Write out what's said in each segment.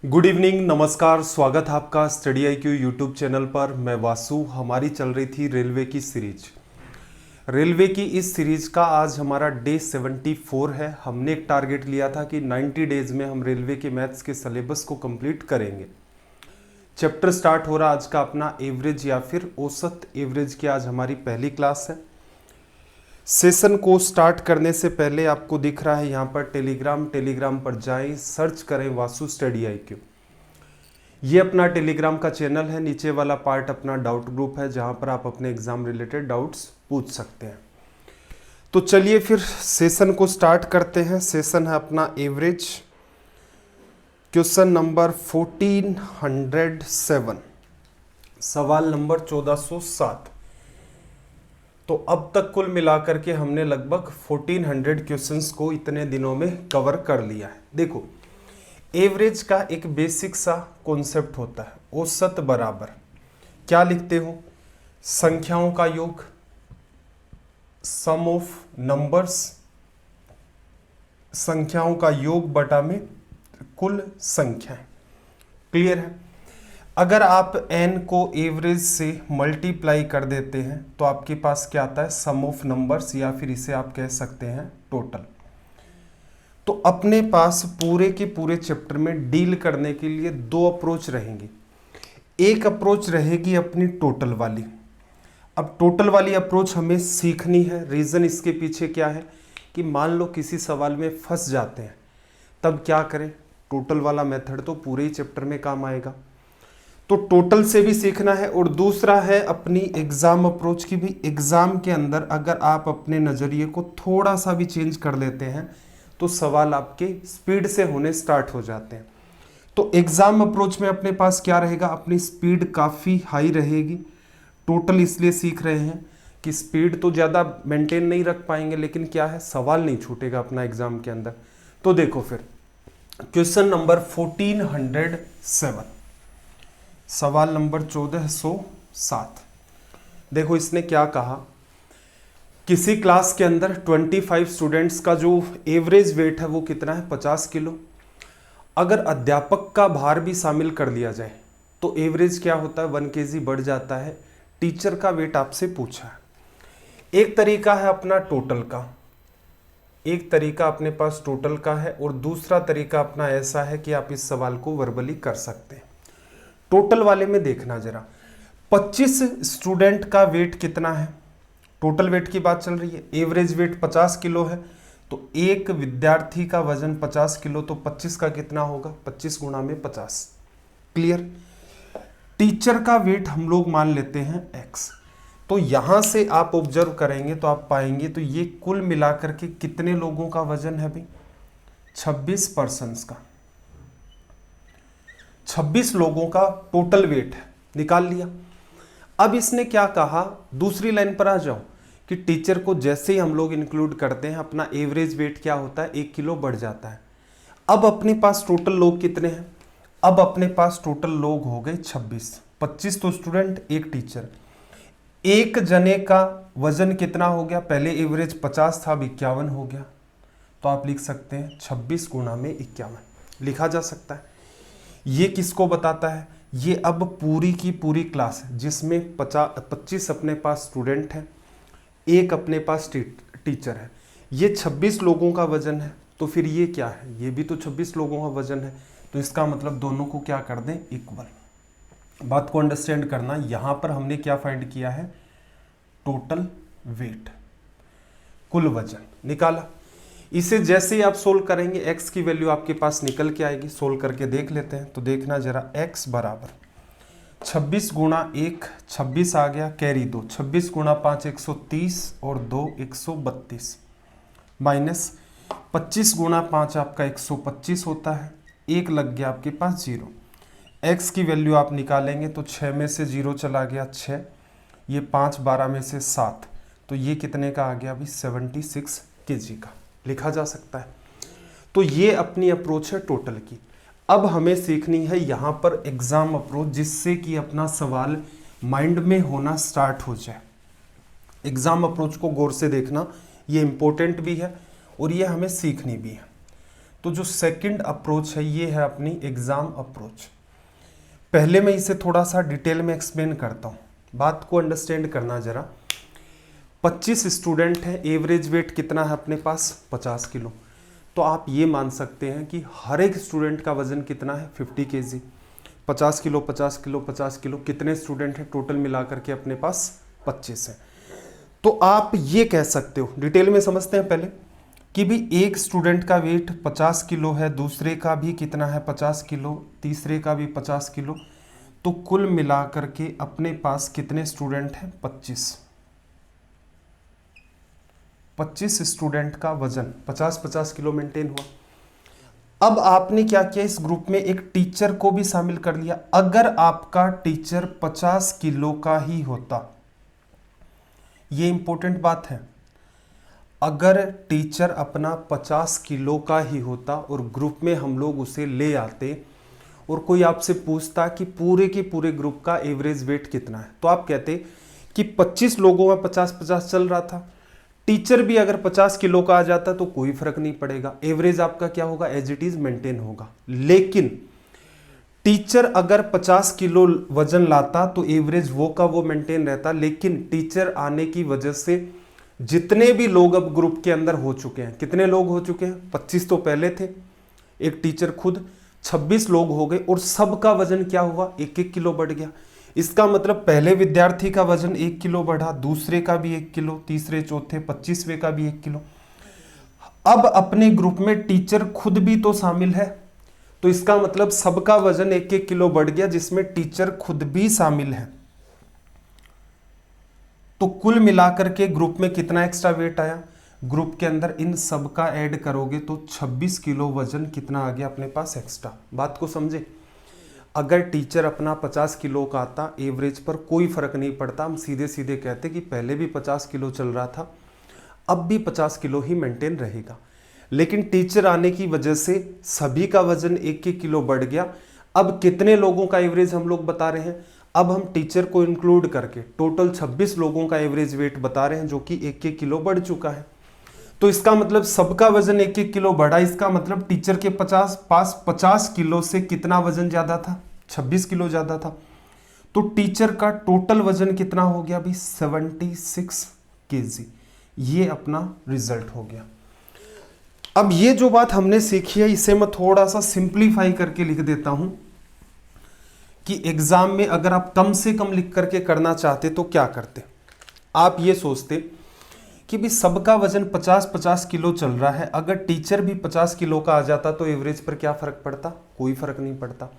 Good evening, नमस्कार। स्वागत है आपका स्टडी IQ यूट्यूब चैनल पर। मैं वासु। हमारी चल रही थी रेलवे की सीरीज। रेलवे की इस सीरीज का आज हमारा डे 74 है। हमने एक टारगेट लिया था कि 90 डेज में हम रेलवे के मैथ्स के सिलेबस को कंप्लीट करेंगे। चैप्टर स्टार्ट हो रहा आज का अपना एवरेज या फिर औसत एवरेज की आज हमारी पहली क्लास है। सेशन को स्टार्ट करने से पहले आपको दिख रहा है यहाँ पर टेलीग्राम पर जाएं, सर्च करें वासु स्टडी IQ। ये अपना टेलीग्राम का चैनल है। नीचे वाला पार्ट अपना डाउट ग्रुप है जहाँ पर आप अपने एग्जाम रिलेटेड डाउट्स पूछ सकते हैं। तो चलिए फिर सेशन को स्टार्ट करते हैं। सेशन है अपना एवरेज, क्वेश्चन नंबर 1407, सवाल नंबर 1407। तो अब तक कुल मिलाकर के हमने लगभग 1400 क्वेश्चंस को इतने दिनों में कवर कर लिया है। देखो, एवरेज का एक बेसिक सा कॉन्सेप्ट होता है, औसत बराबर क्या लिखते हो, संख्याओं का योग, सम ऑफ नंबर्स, संख्याओं का योग बटा में कुल संख्याएं। क्लियर है। अगर आप n को एवरेज से मल्टीप्लाई कर देते हैं तो आपके पास क्या आता है, सम ऑफ नंबर्स, या फिर इसे आप कह सकते हैं टोटल। तो अपने पास पूरे के पूरे चैप्टर में डील करने के लिए दो अप्रोच रहेंगी। एक अप्रोच रहेगी अपनी टोटल वाली। अब टोटल वाली अप्रोच हमें सीखनी है। रीज़न इसके पीछे क्या है कि मान लो किसी सवाल में फंस जाते हैं, तब क्या करें। टोटल वाला मेथड तो पूरे ही चैप्टर में काम आएगा। तो टोटल से भी सीखना है। और दूसरा है अपनी एग्जाम अप्रोच की भी। एग्जाम के अंदर अगर आप अपने नज़रिए को थोड़ा सा भी चेंज कर लेते हैं तो सवाल आपके स्पीड से होने स्टार्ट हो जाते हैं। तो एग्जाम अप्रोच में अपने पास क्या रहेगा, अपनी स्पीड काफ़ी हाई रहेगी। टोटल इसलिए सीख रहे हैं कि स्पीड तो ज़्यादा मेंटेन नहीं रख पाएंगे, लेकिन क्या है, सवाल नहीं छूटेगा अपना एग्जाम के अंदर। तो देखो फिर क्वेश्चन नंबर 1407, सवाल नंबर 1407। देखो इसने क्या कहा, किसी क्लास के अंदर 25 स्टूडेंट्स का जो एवरेज वेट है वो कितना है, 50 किलो। अगर अध्यापक का भार भी शामिल कर लिया जाए तो एवरेज क्या होता है, 1 kg बढ़ जाता है। टीचर का वेट आपसे पूछा है। एक तरीका है अपना टोटल का, एक तरीका अपने पास टोटल का है, और दूसरा तरीका अपना ऐसा है कि आप इस सवाल को वर्बली कर सकते हैं। टोटल वाले में देखना जरा, 25 स्टूडेंट का वेट कितना है, टोटल वेट की बात चल रही है। एवरेज वेट 50 किलो है, तो एक विद्यार्थी का वजन 50 किलो, तो 25 का कितना होगा, 25 गुणा में 50। क्लियर। टीचर का वेट हम लोग मान लेते हैं x। तो यहां से आप ऑब्जर्व करेंगे तो आप पाएंगे तो ये कुल मिलाकर के कितने लोगों का वजन है भाई, 26 पर्सन्स का, 26 लोगों का टोटल वेट है, निकाल लिया। अब इसने क्या कहा, दूसरी लाइन पर आ जाओ, कि टीचर को जैसे ही हम लोग इंक्लूड करते हैं अपना एवरेज वेट क्या होता है, 1 किलो बढ़ जाता है। अब अपने पास टोटल लोग कितने हैं, अब अपने पास टोटल लोग हो गए 26। 25 तो स्टूडेंट, एक टीचर। एक जने का वजन कितना हो गया, पहले एवरेज 50 था, अब 51 हो गया। तो आप लिख सकते हैं 26 गुणा में 51 लिखा जा सकता है। ये किसको बताता है, ये अब पूरी की पूरी क्लास है जिसमें 25 अपने पास स्टूडेंट हैं, एक अपने पास टीचर है। ये 26 लोगों का वजन है, तो फिर ये क्या है, ये भी तो 26 लोगों का वजन है। तो इसका मतलब दोनों को क्या कर दें, इक्वल। बात को अंडरस्टैंड करना। यहाँ पर हमने क्या फाइंड किया है, टोटल वेट, कुल वजन निकाला। इसे जैसे ही आप सोल्व करेंगे x की वैल्यू आपके पास निकल के आएगी। सोल्व करके देख लेते हैं। तो देखना जरा, x बराबर 26 गुणा 1 26 आ गया, कैरी 2, 26 गुणा 5 130 और 2 132, माइनस 25 गुणा 5 आपका 125 होता है, एक लग गया आपके पास 0। x की वैल्यू आप निकालेंगे तो 6 में से 0 चला गया 6, ये 5 12 में से 7, तो ये कितने का आ गया अभी, 76 kg का लिखा जा सकता है। तो ये अपनी अप्रोच है टोटल की। अब हमें सीखनी है यहाँ पर एग्जाम अप्रोच, जिससे कि अपना सवाल माइंड में होना स्टार्ट हो जाए। एग्जाम अप्रोच को गौर से देखना, ये इंपॉर्टेंट भी है और ये हमें सीखनी भी है। तो जो सेकंड अप्रोच है ये है अपनी एग्जाम अप्रोच। पहले मैं इसे थोड़ा सा डिटेल में एक्सप्लेन करता हूँ, बात को अंडरस्टैंड करना जरा। 25 स्टूडेंट हैं, एवरेज वेट कितना है अपने पास 50 किलो। तो आप ये मान सकते हैं कि हर एक स्टूडेंट का वजन कितना है 50 kg। 50 किलो 50 किलो 50 किलो, कितने स्टूडेंट हैं टोटल मिलाकर के अपने पास 25 है। तो आप ये कह सकते हो, डिटेल में समझते हैं पहले, कि भी एक स्टूडेंट का वेट 50 किलो है, दूसरे का भी कितना है 50 किलो, तीसरे का भी 50 किलो, तो कुल मिलाकर के अपने पास कितने स्टूडेंट हैं 25 स्टूडेंट का वजन 50-50 किलो मेंटेन हुआ। अब आपने क्या किया, इस ग्रुप में एक टीचर को भी शामिल कर लिया। अगर आपका टीचर 50 किलो का ही होता, ये इंपॉर्टेंट बात है, अगर टीचर अपना 50 किलो का ही होता और ग्रुप में हम लोग उसे ले आते और कोई आपसे पूछता कि पूरे के पूरे ग्रुप का एवरेज वेट कितना है, तो आप कहते कि 25 लोगों में 50-50 चल रहा था। टीचर भी अगर 50 किलो का आ जाता तो कोई फर्क नहीं पड़ेगा, एवरेज आपका क्या होगा, एज इट इज मेंटेन होगा। लेकिन टीचर अगर 50 किलो वजन लाता तो एवरेज वो का वो मेंटेन रहता। लेकिन टीचर आने की वजह से जितने भी लोग अब ग्रुप के अंदर हो चुके हैं, कितने लोग हो चुके हैं, 25 तो पहले थे, एक टीचर खुद, 26 लोग हो गए और सबका वजन क्या हुआ, 1-1 किलो बढ़ गया। इसका मतलब पहले विद्यार्थी का वजन 1 किलो बढ़ा, दूसरे का भी 1 किलो, तीसरे चौथे 25वें का भी 1 किलो। अब अपने ग्रुप में टीचर खुद भी तो शामिल है, तो इसका मतलब सबका वजन 1-1 किलो बढ़ गया, जिसमें टीचर खुद भी शामिल है। तो कुल मिलाकर के ग्रुप में कितना एक्स्ट्रा वेट आया, ग्रुप के अंदर इन सब का ऐड करोगे तो 26 किलो वजन कितना आ गया अपने पास एक्स्ट्रा। बात को समझे, अगर टीचर अपना 50 किलो का आता, एवरेज पर कोई फर्क नहीं पड़ता, हम सीधे सीधे कहते कि पहले भी 50 किलो चल रहा था, अब भी 50 किलो ही मेंटेन रहेगा। लेकिन टीचर आने की वजह से सभी का वजन 1-1 किलो बढ़ गया। अब कितने लोगों का एवरेज हम लोग बता रहे हैं, अब हम टीचर को इंक्लूड करके टोटल 26 लोगों का एवरेज वेट बता रहे हैं, जो कि 1-1 किलो बढ़ चुका है। तो इसका मतलब सबका वजन 1-1 किलो बढ़ा, इसका मतलब टीचर के पास 50 किलो से कितना वजन ज्यादा था, 26 किलो ज्यादा था। तो टीचर का टोटल वजन कितना हो गया अभी 76 kg। ये अपना रिजल्ट हो गया। अब ये जो बात हमने सीखी है, इसे मैं थोड़ा सा सिंप्लीफाई करके लिख देता हूं कि एग्जाम में अगर आप कम से कम लिख करके करना चाहते तो क्या करते। आप ये सोचते कि भी सबका वजन 50-50 किलो चल रहा है, अगर टीचर भी 50 किलो का आ जाता तो एवरेज पर क्या फर्क पड़ता, कोई फर्क नहीं पड़ता।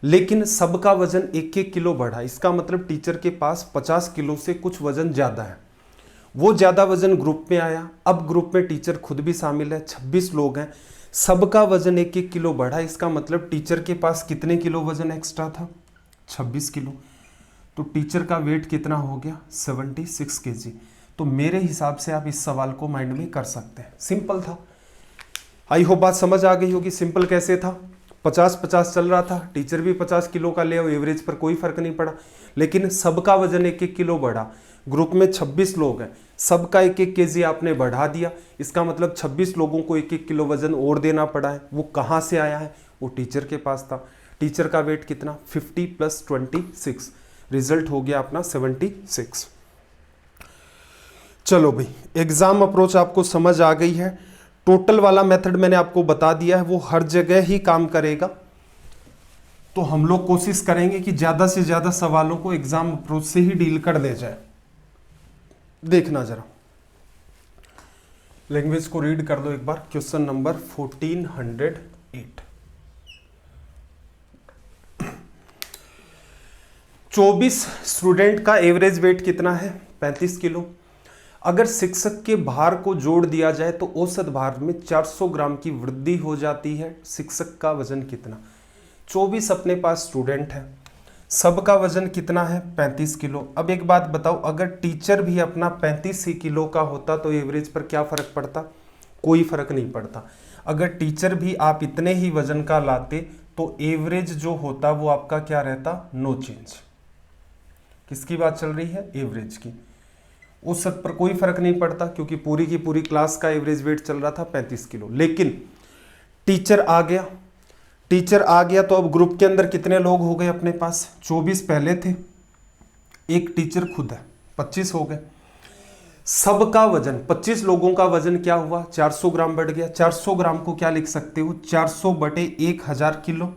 लेकिन सबका वजन 1-1 किलो बढ़ा, इसका मतलब टीचर के पास 50 किलो से कुछ वजन ज्यादा है, वो ज्यादा वजन ग्रुप में आया। अब ग्रुप में टीचर खुद भी शामिल है, 26 लोग हैं, सबका वजन 1-1 किलो बढ़ा, इसका मतलब टीचर के पास कितने किलो वजन एक्स्ट्रा था, 26 किलो। तो टीचर का वेट कितना हो गया 76 kg। तो मेरे हिसाब से आप इस सवाल को माइंड में कर सकते हैं, सिंपल था। आई होप बात समझ आ गई होगी। सिंपल कैसे था, 50-50 चल रहा था, टीचर भी 50 किलो का ले, एवरेज पर कोई फर्क नहीं पड़ा, लेकिन सबका वजन 1-1 किलो बढ़ा। ग्रुप में 26 लोग हैं, सबका 1-1 kg आपने बढ़ा दिया, इसका मतलब 26 लोगों को 1-1 किलो वजन और देना पड़ा है। वो कहाँ से आया है, वो टीचर के पास था। टीचर का वेट कितना 50 + 26, रिजल्ट हो गया अपना 76। चलो भाई, एग्जाम अप्रोच आपको समझ आ गई है। टोटल वाला मेथड मैंने आपको बता दिया है, वो हर जगह ही काम करेगा। तो हम लोग कोशिश करेंगे कि ज्यादा से ज्यादा सवालों को एग्जाम अप्रोच से ही डील कर दे जाए। देखना जरा, लैंग्वेज को रीड कर दो एक बार। Question number 1408। 24 स्टूडेंट का एवरेज वेट कितना है 35 किलो। अगर शिक्षक के भार को जोड़ दिया जाए तो औसत भार में 400 ग्राम की वृद्धि हो जाती है। शिक्षक का वजन कितना, 24 अपने पास स्टूडेंट है, सबका वजन कितना है 35 किलो। अब एक बात बताओ, अगर टीचर भी अपना 35 ही किलो का होता तो एवरेज पर क्या फर्क पड़ता, कोई फर्क नहीं पड़ता। अगर टीचर भी आप इतने ही वजन का लाते तो एवरेज जो होता वो आपका क्या रहता, नो चेंज। किसकी बात चल रही है, एवरेज की। औसत पर कोई फर्क नहीं पड़ता क्योंकि पूरी की पूरी क्लास का एवरेज वेट चल रहा था 35 किलो। लेकिन टीचर आ गया, टीचर आ गया तो अब ग्रुप के अंदर कितने लोग हो गए अपने पास, 24 पहले थे, एक टीचर खुद है, 25 हो गए। सबका वजन 25 लोगों का वजन क्या हुआ, 400 ग्राम बढ़ गया। 400 ग्राम को क्या लिख सकते हो, 400 बटे 1000 किलो,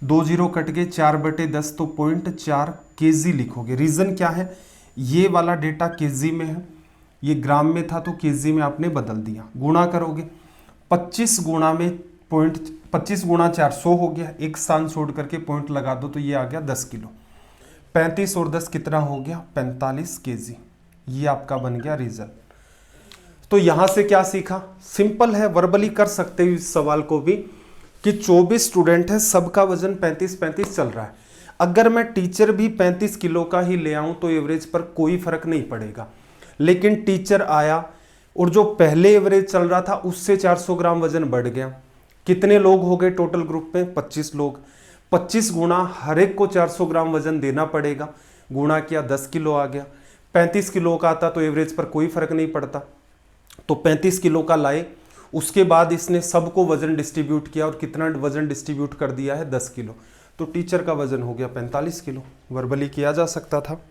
2 जीरो कट गए, 4 बटे 10 तो 0.4 केजी लिखोगे। रीजन क्या है, ये वाला डेटा केजी में है, ये ग्राम में था तो केजी में आपने बदल दिया। गुणा करोगे 25 गुणा में 25 गुणा 400 हो गया, एक स्थान छोड़ करके पॉइंट लगा दो तो ये आ गया 10 किलो। 35 और 10 कितना हो गया, 45 केजी। ये आपका बन गया रिजल्ट। तो यहां से क्या सीखा, सिंपल है, वर्बली कर सकते हो इस सवाल को भी कि 24 स्टूडेंट है, सबका वजन 35-35 चल रहा है। अगर मैं टीचर भी 35 किलो का ही ले आऊं तो एवरेज पर कोई फर्क नहीं पड़ेगा, लेकिन टीचर आया और जो पहले एवरेज चल रहा था उससे 400 ग्राम वजन बढ़ गया। कितने लोग हो गए टोटल ग्रुप में, 25 लोग। 25 गुणा हर एक को 400 ग्राम वजन देना पड़ेगा, गुणा किया 10 किलो आ गया। 35 किलो का आता तो एवरेज पर कोई फर्क नहीं पड़ता, तो 35 किलो का लाए। उसके बाद इसने सबको वजन डिस्ट्रीब्यूट किया और कितना वजन डिस्ट्रीब्यूट कर दिया है, 10 किलो। तो टीचर का वजन हो गया 45 किलो। वर्बली किया जा सकता था।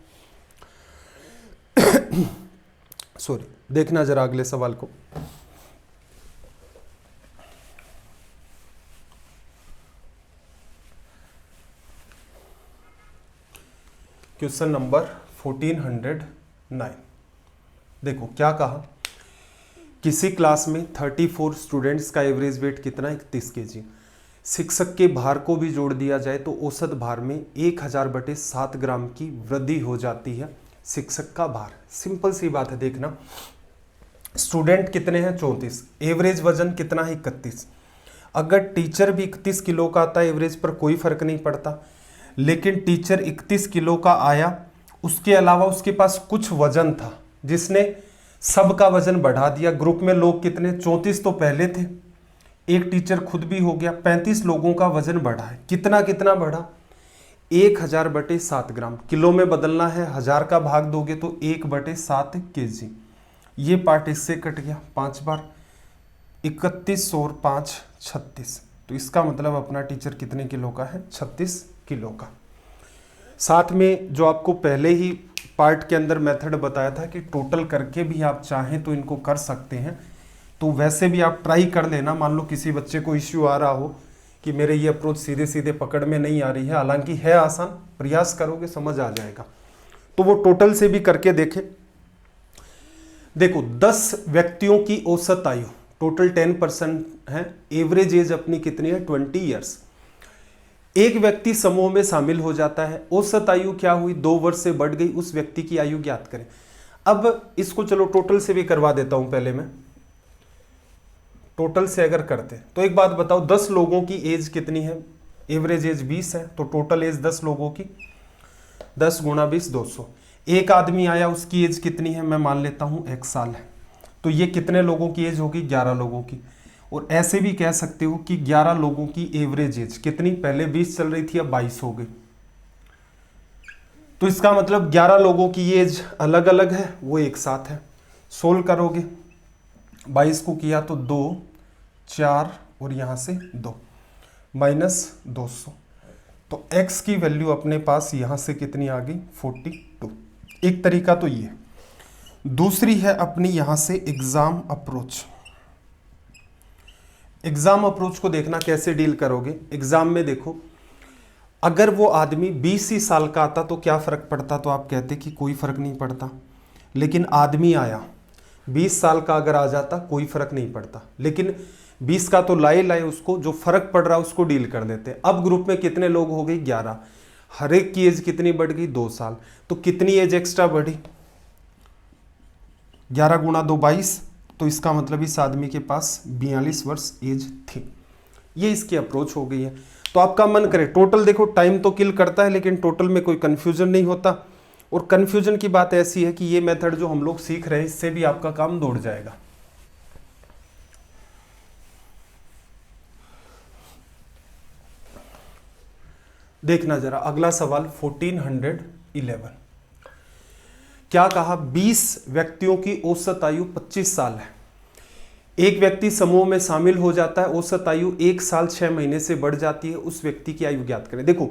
सॉरी, देखना जरा अगले सवाल को। Question number 1409। देखो क्या कहा, किसी क्लास में 34 स्टूडेंट्स का एवरेज वेट कितना, 31 केजी। शिक्षक के भार को भी जोड़ दिया जाए तो औसत भार में 1000/7 ग्राम की वृद्धि हो जाती है शिक्षक का भार। सिंपल सी बात है, देखना स्टूडेंट कितने हैं, 34, एवरेज वजन कितना है, 31। अगर टीचर भी 31 किलो का आता है एवरेज पर कोई फर्क नहीं पड़ता, लेकिन टीचर 31 किलो का आया, उसके अलावा उसके पास कुछ वजन था जिसने सबका वजन बढ़ा दिया। ग्रुप में लोग कितने, 34 तो पहले थे, एक टीचर खुद भी हो गया, 35 लोगों का वजन बढ़ा है। कितना कितना बढ़ा, 1000/7 ग्राम। किलो में बदलना है, 1000 का भाग दोगे तो 1/7 केजी। ये पार्ट इससे कट गया 5 बार, 31 और 5 36। तो इसका मतलब अपना टीचर कितने किलो का है, 36 किलो का। साथ में जो आपको पहले ही पार्ट के अंदर मेथड बताया था कि टोटल करके भी आप चाहें तो इनको कर सकते हैं, तो वैसे भी आप ट्राई कर लेना। मान लो किसी बच्चे को इश्यू आ रहा हो कि मेरे ये अप्रोच सीधे सीधे पकड़ में नहीं आ रही है, हालांकि है आसान, प्रयास करोगे समझ आ जाएगा, तो वो टोटल से भी करके देखे। देखो 10 व्यक्तियों की औसत आयु, टोटल 10% है, एवरेज एज अपनी कितनी है, 20 ईयर्स। एक व्यक्ति समूह में शामिल हो जाता है, औसत आयु क्या हुई, 2 वर्ष से बढ़ गई, उस व्यक्ति की आयु ज्ञात करें। अब इसको चलो टोटल से भी करवा देता हूं, पहले मैं टोटल से अगर करते तो एक बात बताओ, 10 लोगों की एज कितनी है, एवरेज एज 20 है, तो टोटल एज 10 लोगों की 10 गुणा 20 200। एक आदमी आया, उसकी एज कितनी है, मैं मान लेता हूं 1 साल है, तो ये कितने लोगों की एज होगी, 11 लोगों की। और ऐसे भी कह सकते हो कि 11 लोगों की एवरेज एज कितनी, पहले 20 चल रही थी अब 22 हो गई, तो इसका मतलब 11 लोगों की एज अलग अलग है, वो एक साथ है। सोल्व करोगे 22 को किया तो 2 4 और यहां से 2 माइनस 200, तो x की वैल्यू अपने पास यहां से कितनी आ गई, 42। एक तरीका तो ये। दूसरी है अपनी यहां से एग्जाम अप्रोच। एग्जाम अप्रोच को देखना कैसे डील करोगे। एग्जाम में देखो, अगर वो आदमी 20 ही साल का आता तो क्या फर्क पड़ता, तो आप कहते कि कोई फर्क नहीं पड़ता, लेकिन आदमी आया 20 साल का अगर आ जाता कोई फर्क नहीं पड़ता, लेकिन 20 का तो लाए उसको, जो फर्क पड़ रहा है उसको डील कर देते। अब ग्रुप में कितने लोग हो गए, 11, हर एक की एज कितनी बढ़ गई, 2 साल, तो कितनी एज एक्स्ट्रा बढ़ी, 11 गुणा 2 22, तो इसका मतलब इस आदमी के पास 42 वर्ष एज थी। ये इसकी अप्रोच हो गई है। तो आपका मन करे टोटल, देखो टाइम तो किल करता है लेकिन टोटल में कोई कंफ्यूजन नहीं होता, और कंफ्यूजन की बात ऐसी है कि ये मेथड जो हम लोग सीख रहे हैं इससे भी आपका काम दौड़ जाएगा। देखना जरा अगला सवाल 1411। क्या कहा, 20 व्यक्तियों की औसत आयु 25 साल है, एक व्यक्ति समूह में शामिल हो जाता है, औसत आयु 1 साल 6 महीने से बढ़ जाती है, उस व्यक्ति की आयु ज्ञात करें। देखो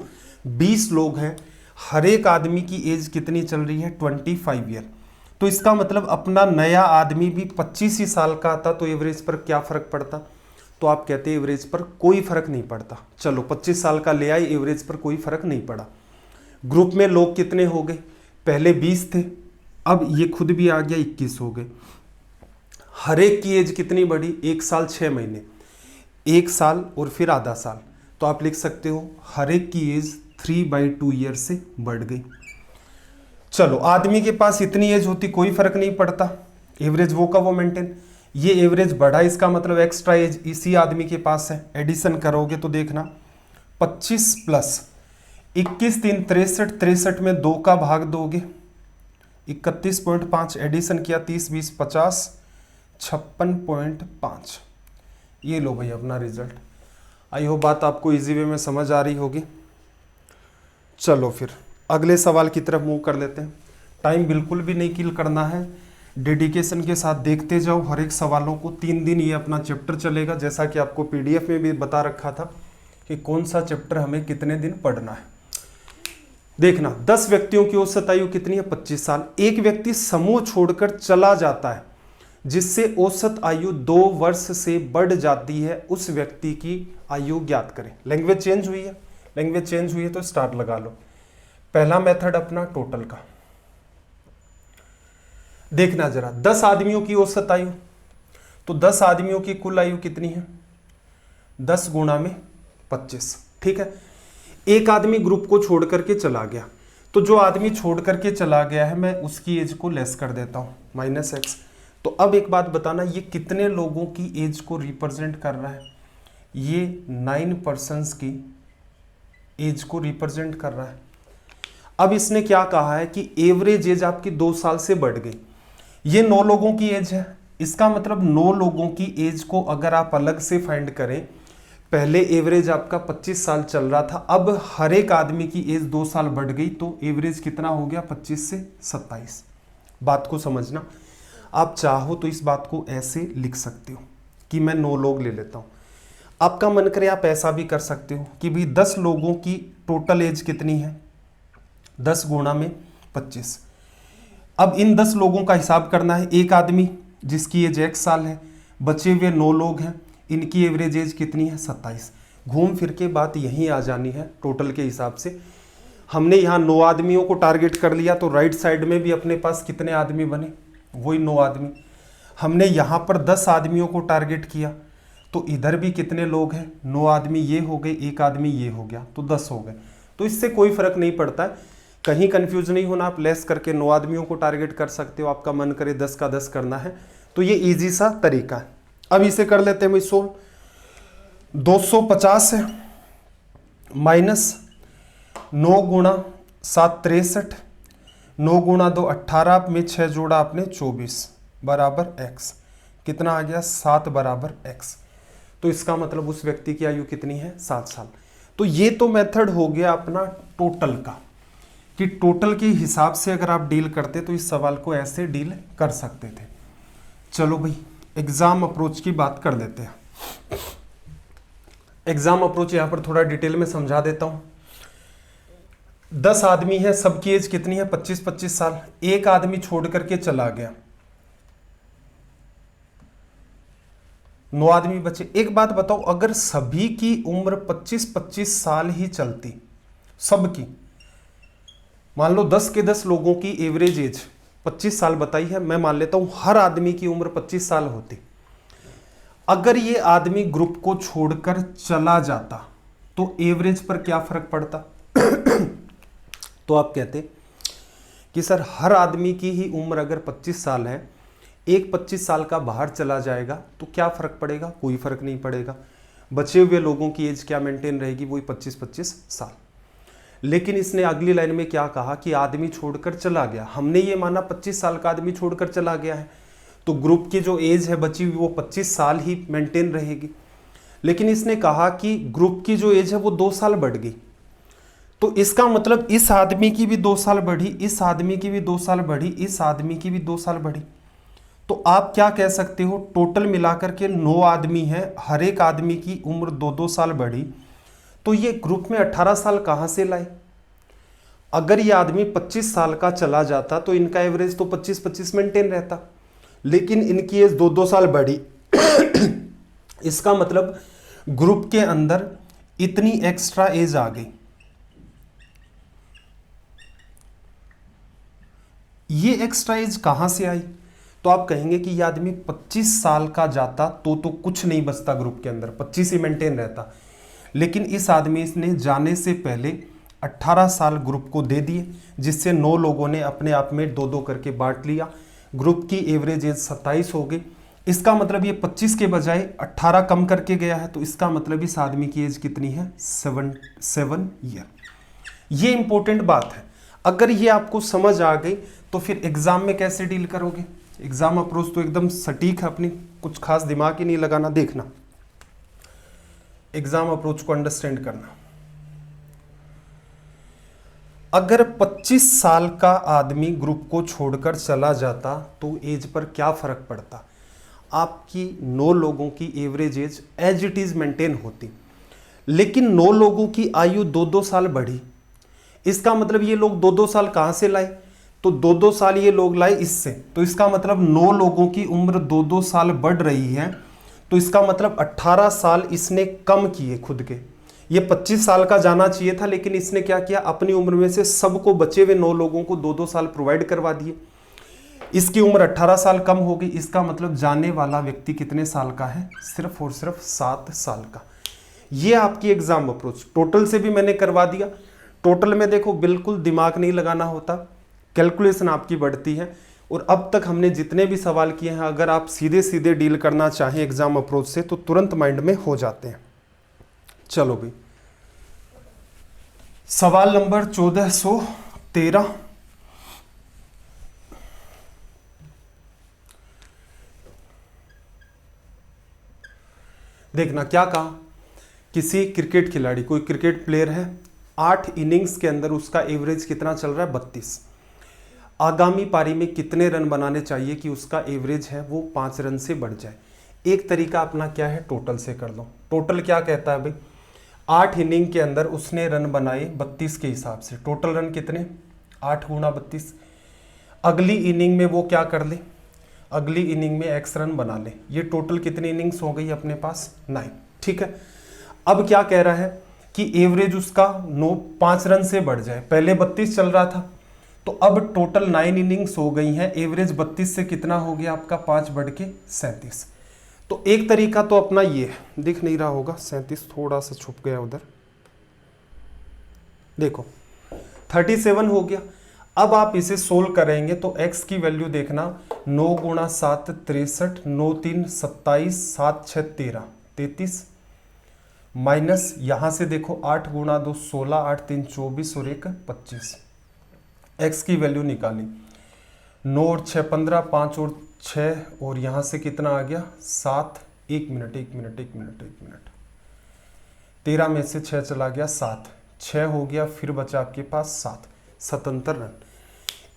20 लोग हैं, हर एक आदमी की एज कितनी चल रही है 25 ईयर। तो इसका मतलब अपना नया आदमी भी 25 ही साल का आता तो एवरेज पर क्या फर्क पड़ता? तो आप कहते हैं एवरेज पर कोई फर्क नहीं पड़ता। चलो 25 साल का ले आए, एवरेज पर कोई फर्क नहीं पड़ा। ग्रुप में लोग कितने हो गए? पहले 20 थे, अब ये खुद भी आ गया 21 हो गए। हर एक की एज कितनी बढ़ी? 1 साल 6 महीने, 1 साल और फिर आधा साल। तो आप लिख सकते हो हर एक की एज 3/2 ईयर से बढ़ गई। चलो आदमी के पास इतनी एज होती कोई फर्क नहीं पड़ता, एवरेज वो का वो मेंटेन। ये एवरेज बढ़ा, इसका मतलब एक्स्ट्रा एज इसी आदमी के पास है। एडिशन करोगे तो देखना 25 प्लस 21 3 63, 63 में 2 का भाग दोगे 31.5, एडिशन किया 30 20 50, 56.5। ये लो भाई अपना रिजल्ट। आई होप बात आपको इजी वे में समझ आ रही होगी। चलो फिर अगले सवाल की तरफ मूव कर लेते हैं। टाइम बिल्कुल भी नहीं किल करना है, डेडिकेशन के साथ देखते जाओ हर एक सवालों को। 3 दिन ये अपना चैप्टर चलेगा, जैसा कि आपको पीडीएफ में भी बता रखा था कि कौन सा चैप्टर हमें कितने दिन पढ़ना है। देखना 10 व्यक्तियों की औसत आयु कितनी है? 25 साल। एक व्यक्ति समूह छोड़कर चला जाता है जिससे औसत आयु 2 वर्ष से बढ़ जाती है, उस व्यक्ति की आयु ज्ञात करें। लैंग्वेज चेंज हुई है, लैंग्वेज चेंज हुई है तो स्टार्ट लगा लो। पहला मेथड अपना टोटल का। देखना जरा 10 आदमियों की औसत आयु, तो 10 आदमियों की कुल आयु कितनी है? 10 गुणा में 25। ठीक है, एक आदमी ग्रुप को छोड़ करके चला गया, तो जो आदमी छोड़ करके चला गया है मैं उसकी एज को लेस कर देता हूं -x। तो अब एक बात बताना, ये कितने लोगों की एज को रिप्रेजेंट कर रहा है? ये 9 पर्सन्स की एज को रिप्रेजेंट कर रहा है। अब इसने क्या कहा है कि एवरेज एज आपकी 2 साल से बढ़ गई। ये 9 लोगों की एज है, इसका मतलब 9 लोगों की एज को अगर आप अलग से फाइंड करें, पहले एवरेज आपका 25 साल चल रहा था, अब हर एक आदमी की एज 2 साल बढ़ गई, तो एवरेज कितना हो गया? 25 से 27। बात को समझना, आप चाहो तो इस बात को ऐसे लिख सकते हो कि मैं 9 लोग ले लेता हूं। आपका मन करे आप ऐसा भी कर सकते हो कि भाई 10 लोगों की टोटल एज कितनी है? 10 गुणा में 25। अब इन 10 लोगों का हिसाब करना है। एक आदमी जिसकी एज 1 साल है, बचे हुए 9 लोग हैं, इनकी एवरेज एज कितनी है? 27। घूम फिर के बात यहीं आ जानी है टोटल के हिसाब से। हमने यहाँ 9 आदमियों को टारगेट कर लिया, तो राइट साइड में भी अपने पास कितने आदमी बने? वही 9 आदमी। हमने यहाँ पर 10 आदमियों को टारगेट किया, तो इधर भी कितने लोग हैं? 9 आदमी ये हो गए, एक आदमी ये हो गया, तो 10 हो गए। तो इससे कोई फर्क नहीं पड़ता है, कहीं कंफ्यूज नहीं होना। आप लेस करके 9 आदमियों को टारगेट कर सकते हो, आपका मन करे 10 का 10 करना है, तो ये इजी सा तरीका है। अब इसे कर लेते हैं भाई सोल्व। 250 है माइनस 9 गुणा 7 63, 9 गुणा 2 18 में 6 जोड़ा आपने 24 बराबर x। कितना आ गया? 7 बराबर x। तो इसका मतलब उस व्यक्ति की आयु कितनी है? 7 साल। तो ये तो मेथड हो गया अपना टोटल का, कि टोटल के हिसाब से अगर आप डील करते तो इस सवाल को ऐसे डील कर सकते थे। चलो भाई एग्जाम अप्रोच की बात कर लेते हैं। एग्जाम अप्रोच यहां पर थोड़ा डिटेल में समझा देता हूं। 10 आदमी है, सबकी एज कितनी है? 25-25 साल। एक आदमी छोड़ करके चला गया, 9 आदमी बचे। एक बात बताओ, अगर सभी की उम्र 25-25 साल ही चलती, सबकी, मान लो 10 के 10 लोगों की एवरेज एज 25 साल बताई है, मैं मान लेता हूं हर आदमी की उम्र 25 साल होती, अगर ये आदमी ग्रुप को छोड़कर चला जाता तो एवरेज पर क्या फर्क पड़ता? तो आप कहते कि सर हर आदमी की ही उम्र अगर 25 साल है, एक 25 साल का बाहर चला जाएगा तो क्या फर्क पड़ेगा? कोई फर्क नहीं पड़ेगा। बचे हुए लोगों की एज क्या मेंटेन रहेगी? वही 25-25 साल। लेकिन इसने अगली लाइन में क्या कहा कि आदमी छोड़कर चला गया। हमने ये माना 25 साल का आदमी छोड़कर चला गया है, तो ग्रुप की जो एज है बची हुई वो 25 साल ही मेंटेन रहेगी। लेकिन इसने कहा कि ग्रुप की जो एज है वो 2 साल बढ़ गई, तो इसका मतलब इस आदमी की भी 2 साल बढ़ी, इस आदमी की भी 2 साल बढ़ी, इस आदमी की भी 2 साल बढ़ी। तो आप क्या कह सकते हो, टोटल मिलाकर के 9 आदमी हैं, हर एक आदमी की उम्र 2-2 साल बढ़ी, तो ये ग्रुप में 18 साल कहां से लाए? अगर ये आदमी 25 साल का चला जाता तो इनका एवरेज तो 25-25 मेंटेन रहता, लेकिन इनकी एज 2-2 साल बढ़ी। इसका मतलब ग्रुप के अंदर इतनी एक्स्ट्रा एज आ गई। ये एक्स्ट्रा एज कहां से आई? तो आप कहेंगे कि ये आदमी 25 साल का जाता तो कुछ नहीं बचता ग्रुप के अंदर, 25 ही मेंटेन रहता, लेकिन इस आदमी ने जाने से पहले 18 साल ग्रुप को दे दिए, जिससे 9 लोगों ने अपने आप में 2-2 करके बांट लिया। ग्रुप की एवरेज एज 27 हो गई। इसका मतलब ये 25 के बजाय 18 कम करके गया है, तो इसका मतलब इस आदमी की एज कितनी है? 7 ईयर। ये इंपॉर्टेंट बात है। अगर ये आपको समझ आ गई तो फिर एग्जाम में कैसे डील करोगे? एग्जाम अप्रोच तो एकदम सटीक है, अपनी कुछ खास दिमाग ही नहीं लगाना। देखना, एग्जाम अप्रोच को अंडरस्टैंड करना। अगर 25 साल का आदमी ग्रुप को छोड़कर चला जाता तो एज पर क्या फर्क पड़ता? आपकी 9 लोगों की average age it is maintain होती, लेकिन 9 लोगों की आयु 2-2 साल बढ़ी। इसका मतलब ये लोग 2-2 साल कहां से लाए? तो 2-2 साल ये लोग लाए इससे, तो इसका मतलब 9 लोगों की उम्र 2-2 साल बढ़ रही है, तो इसका मतलब 18 साल इसने कम किए खुद के। ये 25 साल का जाना चाहिए था, लेकिन इसने क्या किया, अपनी उम्र में से सबको बचे हुए 9 लोगों को 2-2 साल प्रोवाइड करवा दिए। इसकी उम्र 18 साल कम हो गई। इसका मतलब जाने वाला व्यक्ति कितने साल का है? सिर्फ और सिर्फ 7 साल का। ये आपकी एग्जाम अप्रोच। टोटल से भी मैंने करवा दिया। टोटल में देखो बिल्कुल दिमाग नहीं लगाना होता, कैलकुलेशन आपकी बढ़ती है। और अब तक हमने जितने भी सवाल किए हैं, अगर आप सीधे सीधे डील करना चाहें एग्जाम अप्रोच से, तो तुरंत माइंड में हो जाते हैं। चलो भाई, सवाल नंबर 1413। देखना क्या कहा, किसी क्रिकेट खिलाड़ी, कोई क्रिकेट प्लेयर है, 8 इनिंग्स के अंदर उसका एवरेज कितना चल रहा है? 32। आगामी पारी में कितने रन बनाने चाहिए कि उसका एवरेज है वो 5 रन से बढ़ जाए? एक तरीका अपना क्या है, टोटल से कर लो। टोटल क्या कहता है भाई? 8 इनिंग के अंदर उसने रन बनाए 32 के हिसाब से। टोटल रन कितने? 8 गुणा 32। अगली इनिंग में वो क्या कर ले, अगली इनिंग में एक्स रन बना ले। ये टोटल कितनी इनिंग्स हो गई अपने पास? 9। ठीक है, अब क्या कह रहा है कि एवरेज उसका 5 रन से बढ़ जाए। पहले 32 चल रहा था, तो अब टोटल 9 इनिंग्स हो गई हैं, एवरेज 32 से कितना हो गया आपका? 5 बढ़ के 37। तो एक तरीका तो अपना ये है, दिख नहीं रहा होगा, 37 थोड़ा सा छुप गया उधर, देखो 37 हो गया। अब आप इसे सोल्व करेंगे तो x की वैल्यू देखना, 9 गुणा 7 63, 9 3 27, 7 6 13, 33, माइनस यहां से देखो 8 गुणा 2 16, 8 3 24 और 1 25। x की वैल्यू निकाली, 9 और 6 15, 5 और 6 और यहां से कितना आ गया? 7। 1 मिनट 1 मिनट 1 मिनट 1 मिनट, 13 में से 6 चला गया, 7, 6 हो गया, फिर बचा आपके पास 7, 77 रन।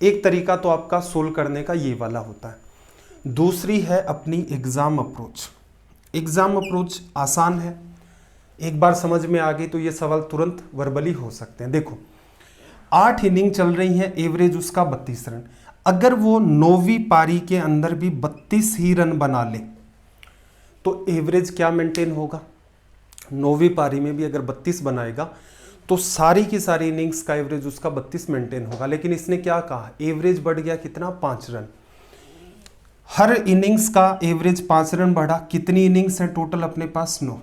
एक तरीका तो आपका सोल्व करने का ये वाला होता है। दूसरी है अपनी एग्जाम अप्रोच। एग्जाम अप्रोच आसान है, एक बार समझ में आ गई तो ये सवाल तुरंत वर्बली हो सकते हैं। देखो 8 इनिंग चल रही है, एवरेज उसका 32 रन। अगर वो 9वीं पारी के अंदर भी 32 ही रन बना ले तो एवरेज क्या मेंटेन होगा? 9वीं पारी में भी अगर 32 बनाएगा तो सारी की सारी इनिंग्स का एवरेज उसका 32 मेंटेन होगा। लेकिन इसने क्या कहा, एवरेज बढ़ गया कितना? 5 रन। हर इनिंग्स का एवरेज 5 रन बढ़ा। कितनी इनिंग्स है टोटल अपने पास? 9।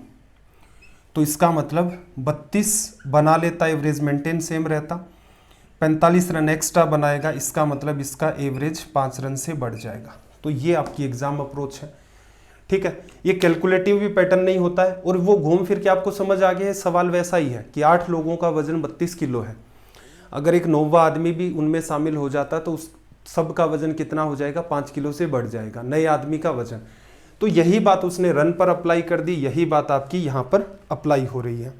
तो इसका मतलब 32 बना लेता, एवरेज मेंटेन सेम रहता, 45 रन एक्स्ट्रा बनाएगा, इसका मतलब इसका एवरेज 5 रन से बढ़ जाएगा। तो ये आपकी एग्जाम अप्रोच है। ठीक है, ये कैलकुलेटिव भी पैटर्न नहीं होता है, और वो घूम फिर के आपको समझ आ गया है। सवाल वैसा ही है कि 8 लोगों का वजन 32 किलो है, अगर एक 9वां आदमी भी उनमें शामिल हो जाता तो उस सब का वजन कितना हो जाएगा? 5 किलो से बढ़ जाएगा नए आदमी का वजन। तो यही बात उसने रन पर अप्लाई कर दी, यही बात आपकी यहां पर अप्लाई हो रही है।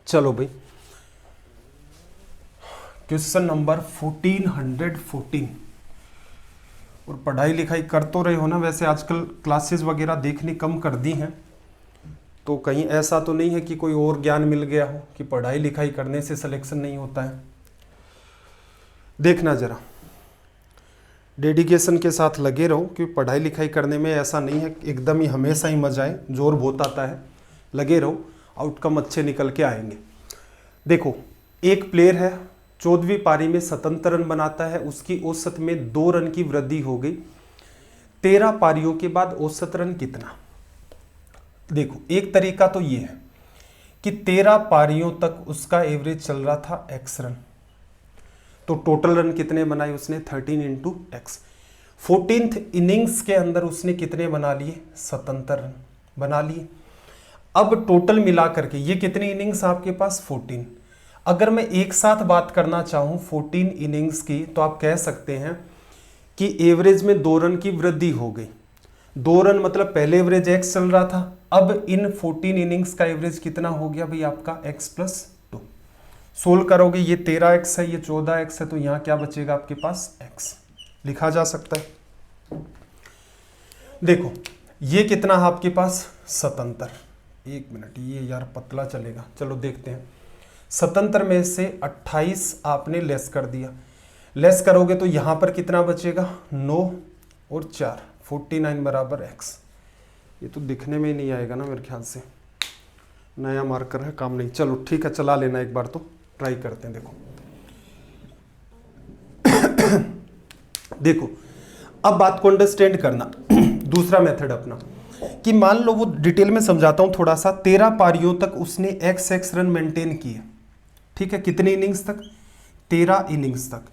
चलो भाई, क्वेश्चन नंबर 1414। और पढ़ाई लिखाई कर तो रहे हो ना, वैसे आजकल क्लासेस वगैरह देखनी कम कर दी हैं, तो कहीं ऐसा तो नहीं है कि कोई और ज्ञान मिल गया हो कि पढ़ाई लिखाई करने से सिलेक्शन नहीं होता है। देखना जरा, डेडिकेशन के साथ लगे रहो, क्योंकि पढ़ाई लिखाई करने में ऐसा नहीं है एकदम ही हमेशा ही मजा आए, जोर बहुत आता है। लगे रहो, आउटकम अच्छे निकल के आएंगे। देखो, एक प्लेयर है 14वीं पारी में 77 रन बनाता है, उसकी औसत में 2 रन की वृद्धि हो गई। 13 पारियों के बाद औसत रन कितना? देखो, एक तरीका तो ये है कि 13 पारियों तक उसका एवरेज चल रहा था x रन, तो टोटल रन कितने बनाए उसने? 13 इंटू एक्स। 14th इनिंग्स के अंदर उसने कितने बना लिए? 77 रन बना लिए। अब टोटल मिला करके ये कितनी इनिंग्स आपके पास? 14। अगर मैं एक साथ बात करना चाहूं 14 इनिंग्स की, तो आप कह सकते हैं कि एवरेज में 2 रन की वृद्धि हो गई। 2 रन मतलब पहले एवरेज x चल रहा था, अब इन 14 इनिंग्स का एवरेज कितना हो गया भाई आपका? x + 2। सोल्व करोगे, ये 13x है, ये 14x है, तो यहाँ क्या बचेगा आपके पास? x लिखा जा सकता है। देखो, ये कितना है आपके पास? 77। एक मिनट, ये यार पतला चलेगा, चलो देखते हैं। 77 में से 28 आपने लेस कर दिया, लेस करोगे तो यहाँ पर कितना बचेगा? 9 और 4, 49 बराबर x। ये तो दिखने में ही नहीं आएगा ना मेरे ख्याल से, नया मार्कर है, काम नहीं। चलो ठीक है, चला लेना एक बार, तो ट्राई करते हैं। देखो देखो, अब बात को अंडरस्टैंड करना। दूसरा मेथड अपना कि मान लो, वो डिटेल में समझाता हूं थोड़ा सा। 13 पारियों तक उसने x रन मेंटेन किए, ठीक है। कितनी इनिंग्स तक? 13 इनिंग्स तक।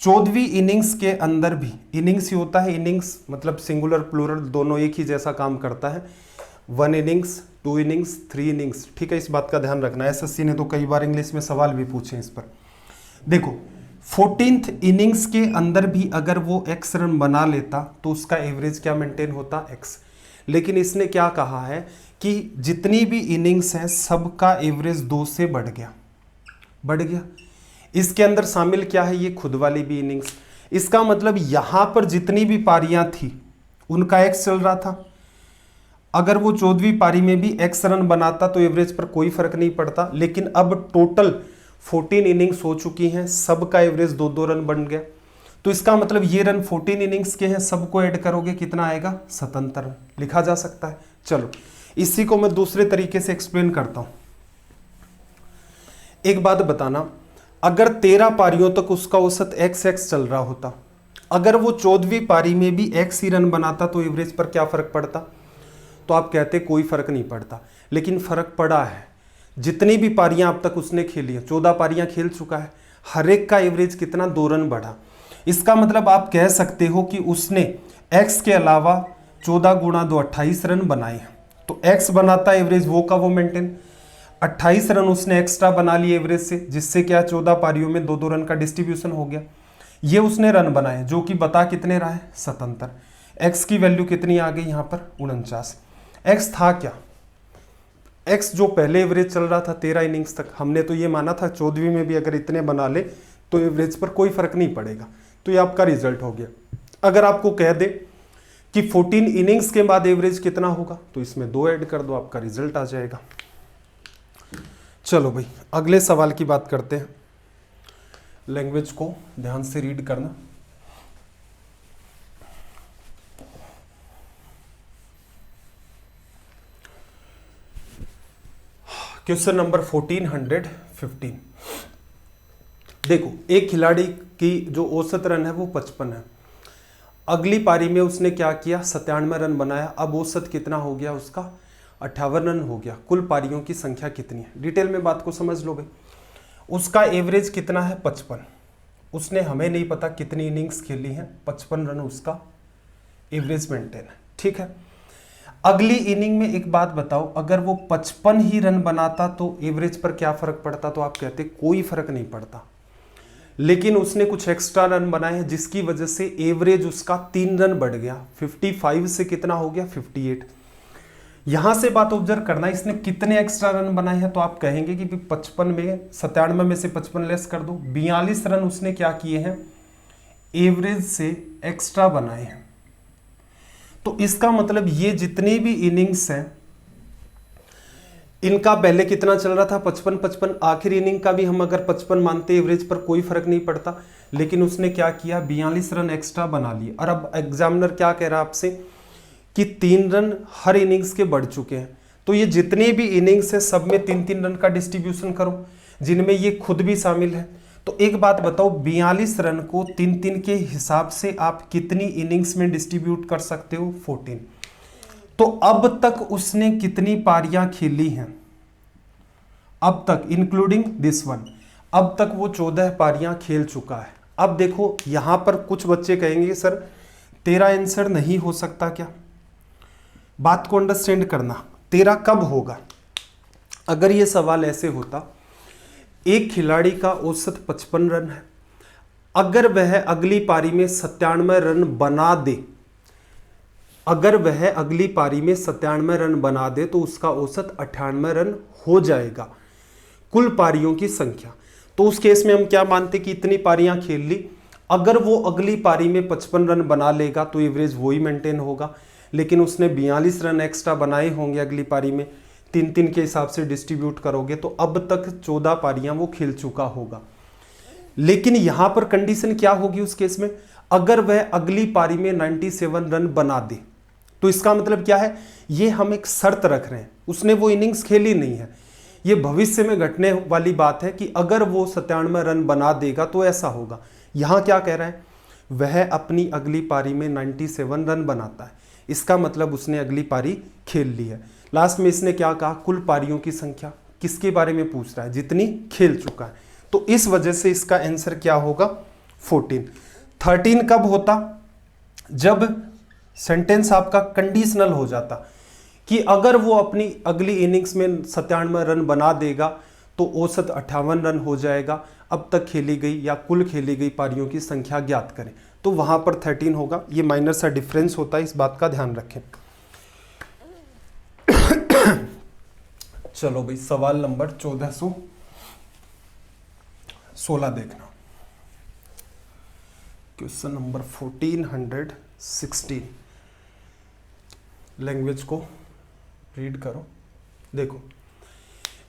14वीं इनिंग्स के अंदर भी, इनिंग्स ही होता है, इनिंग्स मतलब सिंगुलर प्लूरल दोनों एक ही जैसा काम करता है। 1 इनिंग्स, 2 इनिंग्स, 3 इनिंग्स, ठीक है। इस बात का ध्यान रखना, एसएससी ने तो कई बार इंग्लिश में सवाल भी पूछे इस पर। देखो, 14th इनिंग्स के अंदर भी अगर वो x रन बना लेता तो उसका एवरेज क्या मेंटेन होता? x। लेकिन इसने क्या कहा है कि जितनी भी इनिंग्स हैं सबका एवरेज 2 से बढ़ गया, बढ़ गया। इसके अंदर शामिल क्या है? ये खुद वाली भी इनिंग्स। इसका मतलब यहां पर जितनी भी पारियां थी उनका x चल रहा था। अगर वो 14वीं पारी में भी x रन बनाता तो एवरेज पर कोई फर्क नहीं पड़ता, लेकिन अब टोटल 14 इनिंग्स हो चुकी हैं, सबका एवरेज 2-2 रन बन गया। तो इसका मतलब ये रन 14 इनिंग्स के हैं, सबको ऐड करोगे कितना आएगा? 77 रन लिखा जा सकता है। चलो, इसी को मैं दूसरे तरीके से एक्सप्लेन करता हूं। एक बात बताना, अगर 13 पारियों तक उसका औसत x चल रहा होता, अगर वो 14वीं पारी में भी x ही रन बनाता तो एवरेज पर क्या फर्क पड़ता? तो आप कहते कोई फर्क नहीं पड़ता, लेकिन फर्क पड़ा है। जितनी भी पारियां अब तक उसने खेली है, 14 पारियां खेल चुका है, हर एक का एवरेज कितना? 2 रन बढ़ा। इसका मतलब आप कह सकते हो कि उसने x के अलावा 14 × 2 28 रन बनाए हैं। तो x बनाता एवरेज वो का वो मेंटेन, 28 रन उसने एक्स्ट्रा बना लिए एवरेज से, जिससे क्या 14 पारियों में 2-2 रन का डिस्ट्रीब्यूशन हो गया। ये उसने रन बनाए, जो कि बता कितने रहा है? 77। x की वैल्यू कितनी आ गई यहाँ पर? 49। x था क्या? x जो पहले एवरेज चल रहा था 13 इनिंग्स तक, हमने तो ये माना था 14वीं में भी अगर इतने बना ले तो एवरेज पर कोई फर्क नहीं पड़ेगा। तो ये आपका रिजल्ट हो गया। अगर आपको कह दे कि 14 इनिंग्स के बाद एवरेज कितना होगा, तो इसमें 2 ऐड कर दो, आपका रिजल्ट आ जाएगा। चलो भाई, अगले सवाल की बात करते हैं। लैंग्वेज को ध्यान से रीड करना। Question number 1415। देखो, एक खिलाड़ी की जो औसत रन है वो 55 है। अगली पारी में उसने क्या किया? 97 रन बनाया। अब औसत कितना हो गया उसका? 58 रन हो गया। कुल पारियों की संख्या कितनी है? डिटेल में बात को समझ लो भाई। उसका एवरेज कितना है? 55। उसने, हमें नहीं पता कितनी इनिंग्स खेली है, 55 रन उसका एवरेज मेंटेन है, ठीक है। अगली इनिंग में एक बात बताओ, अगर वो 55 ही रन बनाता तो एवरेज पर क्या फर्क पड़ता? तो आप कहते कोई फर्क नहीं पड़ता, लेकिन उसने कुछ एक्स्ट्रा रन बनाए हैं जिसकी वजह से एवरेज उसका 3 रन बढ़ गया। 55 से कितना हो गया? 58। यहां से बात ऑब्जर्व करना, इसने कितने एक्स्ट्रा रन बनाए हैं, तो आप कहेंगे कि 55 में 97 में से 55 लेस कर दो, 42 रन उसने क्या किए हैं? एवरेज से एक्स्ट्रा बनाए हैं। तो इसका मतलब ये जितनी भी इनिंग्स हैं इनका पहले कितना चल रहा था 55-55, आखिर इनिंग का भी हम अगर 55 मानते एवरेज पर कोई फर्क नहीं पड़ता, लेकिन उसने क्या किया 42 रन एक्स्ट्रा बना लिए। और अब एग्जामिनर क्या कह रहा है आपसे कि 3 रन हर इनिंग्स के बढ़ चुके हैं, तो ये जितनी भी इनिंग्स है सब में 3-3 रन का डिस्ट्रीब्यूशन करो, जिनमें ये खुद भी शामिल है। तो एक बात बताओ 42 रन को 3-3 के हिसाब से आप कितनी इनिंग्स में डिस्ट्रीब्यूट कर सकते हो 14। तो अब तक उसने कितनी पारियां खेली हैं, अब तक इंक्लूडिंग दिस वन, अब तक वो 14 पारियां खेल चुका है। अब देखो यहां पर कुछ बच्चे कहेंगे सर तेरा आंसर नहीं हो सकता क्या, बात को अंडरस्टैंड करना, तेरा कब होगा। अगर ये सवाल ऐसे होता एक खिलाड़ी का औसत 55 रन है, अगर वह अगली पारी में 97 रन बना दे, अगर वह अगली पारी में 97 रन बना दे तो उसका औसत 98 रन हो जाएगा कुल पारियों की संख्या। तो उस केस में हम क्या मानते कि इतनी पारियां खेल ली, अगर वो अगली पारी में 55 रन बना लेगा तो एवरेज वही मेंटेन होगा, लेकिन उसने 42 रन एक्स्ट्रा बनाए होंगे अगली पारी में, 3-3 के हिसाब से डिस्ट्रीब्यूट करोगे तो अब तक 14 पारियां वो खेल चुका होगा। लेकिन यहां पर कंडीशन क्या होगी उस केस में, अगर वह अगली पारी में 97 रन बना दे, तो इसका मतलब क्या है, ये हम एक शर्त रख रहे हैं, उसने वो इनिंग्स खेली नहीं है, ये भविष्य में घटने वाली बात है कि अगर वो 97 रन बना देगा तो ऐसा होगा। यहां क्या कह रहा है, वह अपनी अगली पारी में 97 रन बनाता है, इसका मतलब उसने अगली पारी खेल ली है। लास्ट में इसने क्या कहा, कुल पारियों की संख्या, किसके बारे में पूछ रहा है, जितनी खेल चुका है, तो इस वजह से इसका आंसर क्या होगा 14। 13 कब होता, जब सेंटेंस आपका कंडीशनल हो जाता कि अगर वो अपनी अगली इनिंग्स में 97 रन बना देगा तो औसत 58 रन हो जाएगा, अब तक खेली गई या कुल खेली गई पारियों की संख्या ज्ञात करें, तो वहां पर 13 होगा। ये माइनर सा डिफरेंस होता है, इस बात का ध्यान रखें। चलो भाई सवाल नंबर 1416 देखना, क्वेश्चन नंबर 1416। लैंग्वेज को रीड करो। देखो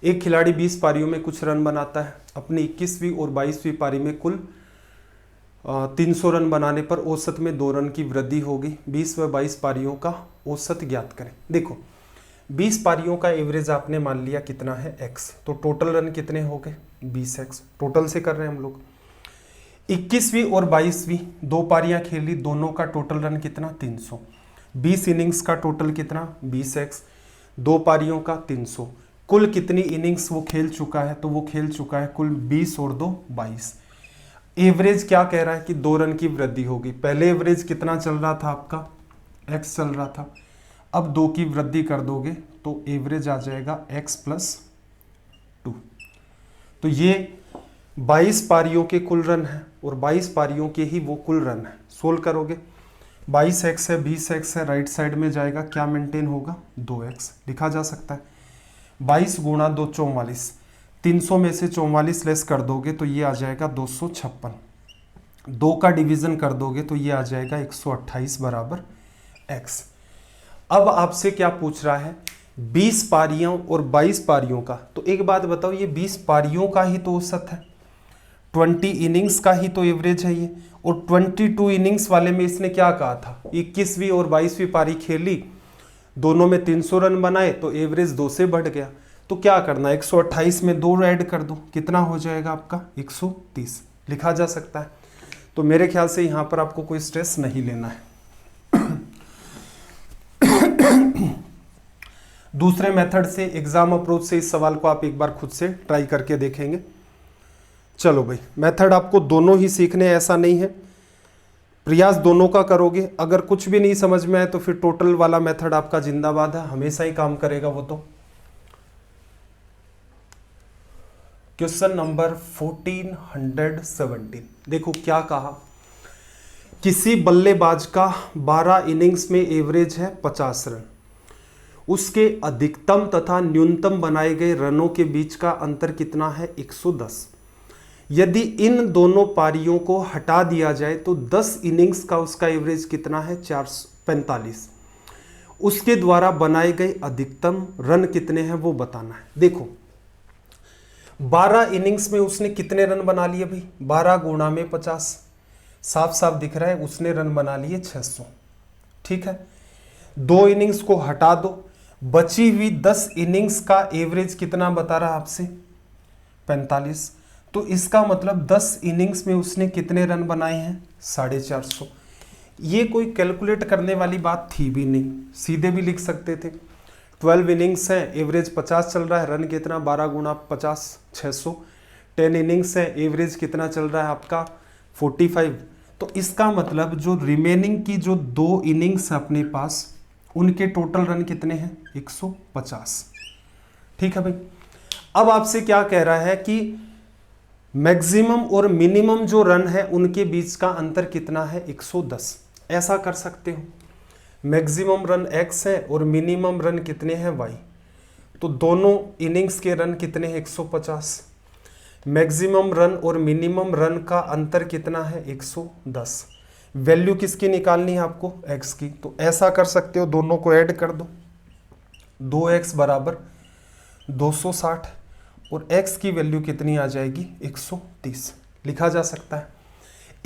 एक खिलाड़ी 20 पारियों में कुछ रन बनाता है, अपनी 21वीं और 22वीं पारी में कुल 300 रन बनाने पर औसत में 2 रन की वृद्धि होगी। 20 व 22 पारियों का औसत ज्ञात करें। देखो 20 पारियों का एवरेज आपने मान लिया कितना है x, तो टोटल रन कितने हो गए 20x, टोटल से कर रहे हैं हम लोग। 21वीं और 22वीं 2 पारियां खेली, दोनों का टोटल रन कितना 300, 20 इनिंग्स का टोटल कितना 20x, 2 पारियों का 300, कुल कितनी इनिंग्स वो खेल चुका है, तो वो खेल चुका है कुल 20 और 2 22। एवरेज क्या कह रहा है कि 2 रन की वृद्धि होगी। पहले एवरेज कितना चल रहा था आपका x चल रहा था, अब 2 की वृद्धि कर दोगे तो एवरेज आ जाएगा x + 2। तो ये 22 पारियों के कुल रन है और 22 पारियों के ही वो कुल रन है। सोल्व करोगे 22x है 20x है, राइट साइड में जाएगा, क्या मेंटेन होगा 2x, लिखा जा सकता है 22 गुणा 2 44, 300 में से 44 लेस कर दोगे तो ये आ जाएगा 256, 2 का डिवीजन कर दोगे तो ये आ जाएगा 128 बराबर x। अब आपसे क्या पूछ रहा है 20 पारियों और 22 पारियों का, तो एक बात बताओ ये 20 पारियों का ही तो औसत है, 20 इनिंग्स का ही तो एवरेज है ये, और 22 इनिंग्स वाले में इसने क्या कहा था 21वीं और 22वीं पारी खेली, दोनों में 300 रन बनाए तो एवरेज 2 से बढ़ गया। तो क्या करना 128 में 2 ऐड कर दो, कितना हो जाएगा आपका 130, लिखा जा सकता है। तो मेरे ख्याल से यहाँ पर आपको कोई स्ट्रेस नहीं लेना है। दूसरे मेथड से एग्जाम अप्रोच से इस सवाल को आप एक बार खुद से ट्राई करके देखेंगे। चलो भाई मेथड आपको दोनों ही सीखने ऐसा नहीं है, प्रयास दोनों का करोगे। अगर कुछ भी नहीं समझ में आए तो फिर टोटल वाला मेथड आपका जिंदाबाद है, हमेशा ही काम करेगा वो। तो क्वेश्चन नंबर 1417 देखो क्या कहा, किसी बल्लेबाज का 12 इनिंग्स में एवरेज है 50 रन, उसके अधिकतम तथा न्यूनतम बनाए गए रनों के बीच का अंतर कितना है 110। यदि इन दोनों पारियों को हटा दिया जाए तो 10 इनिंग्स का उसका एवरेज कितना है 445। उसके द्वारा बनाए गए अधिकतम रन कितने हैं वो बताना है। देखो 12 इनिंग्स में उसने कितने रन बना लिए भाई, 12 गुणा में 50, साफ साफ दिख रहा है उसने रन बना लिए 600। ठीक है, 2 इनिंग्स को हटा दो, बची हुई 10 इनिंग्स का एवरेज कितना बता रहा आपसे 45। तो इसका मतलब 10 इनिंग्स में उसने कितने रन बनाए हैं 450। ये कोई कैलकुलेट करने वाली बात थी भी नहीं, सीधे भी लिख सकते थे। 12 इनिंग्स है, एवरेज 50 चल रहा है, रन कितना 12 गुणा 50 600। 10 इनिंग्स है, एवरेज कितना चल रहा है आपका 45। तो इसका मतलब जो रिमेनिंग की जो 2 इनिंग्स है अपने पास, उनके टोटल रन कितने हैं 150। ठीक है भाई। अब आपसे क्या कह रहा है कि मैक्सिमम और मिनिमम जो रन है उनके बीच का अंतर कितना है 110। ऐसा कर सकते हो, मैक्सिमम रन x है और मिनिमम रन कितने हैं y, तो दोनों इनिंग्स के रन कितने हैं 150। मैक्सिमम रन और मिनिमम रन का अंतर कितना है 110। वैल्यू किसकी निकालनी है आपको x की, तो ऐसा कर सकते हो, दोनों को ऐड कर दो, 2x बराबर 260 और x की वैल्यू कितनी आ जाएगी 130। लिखा जा सकता है।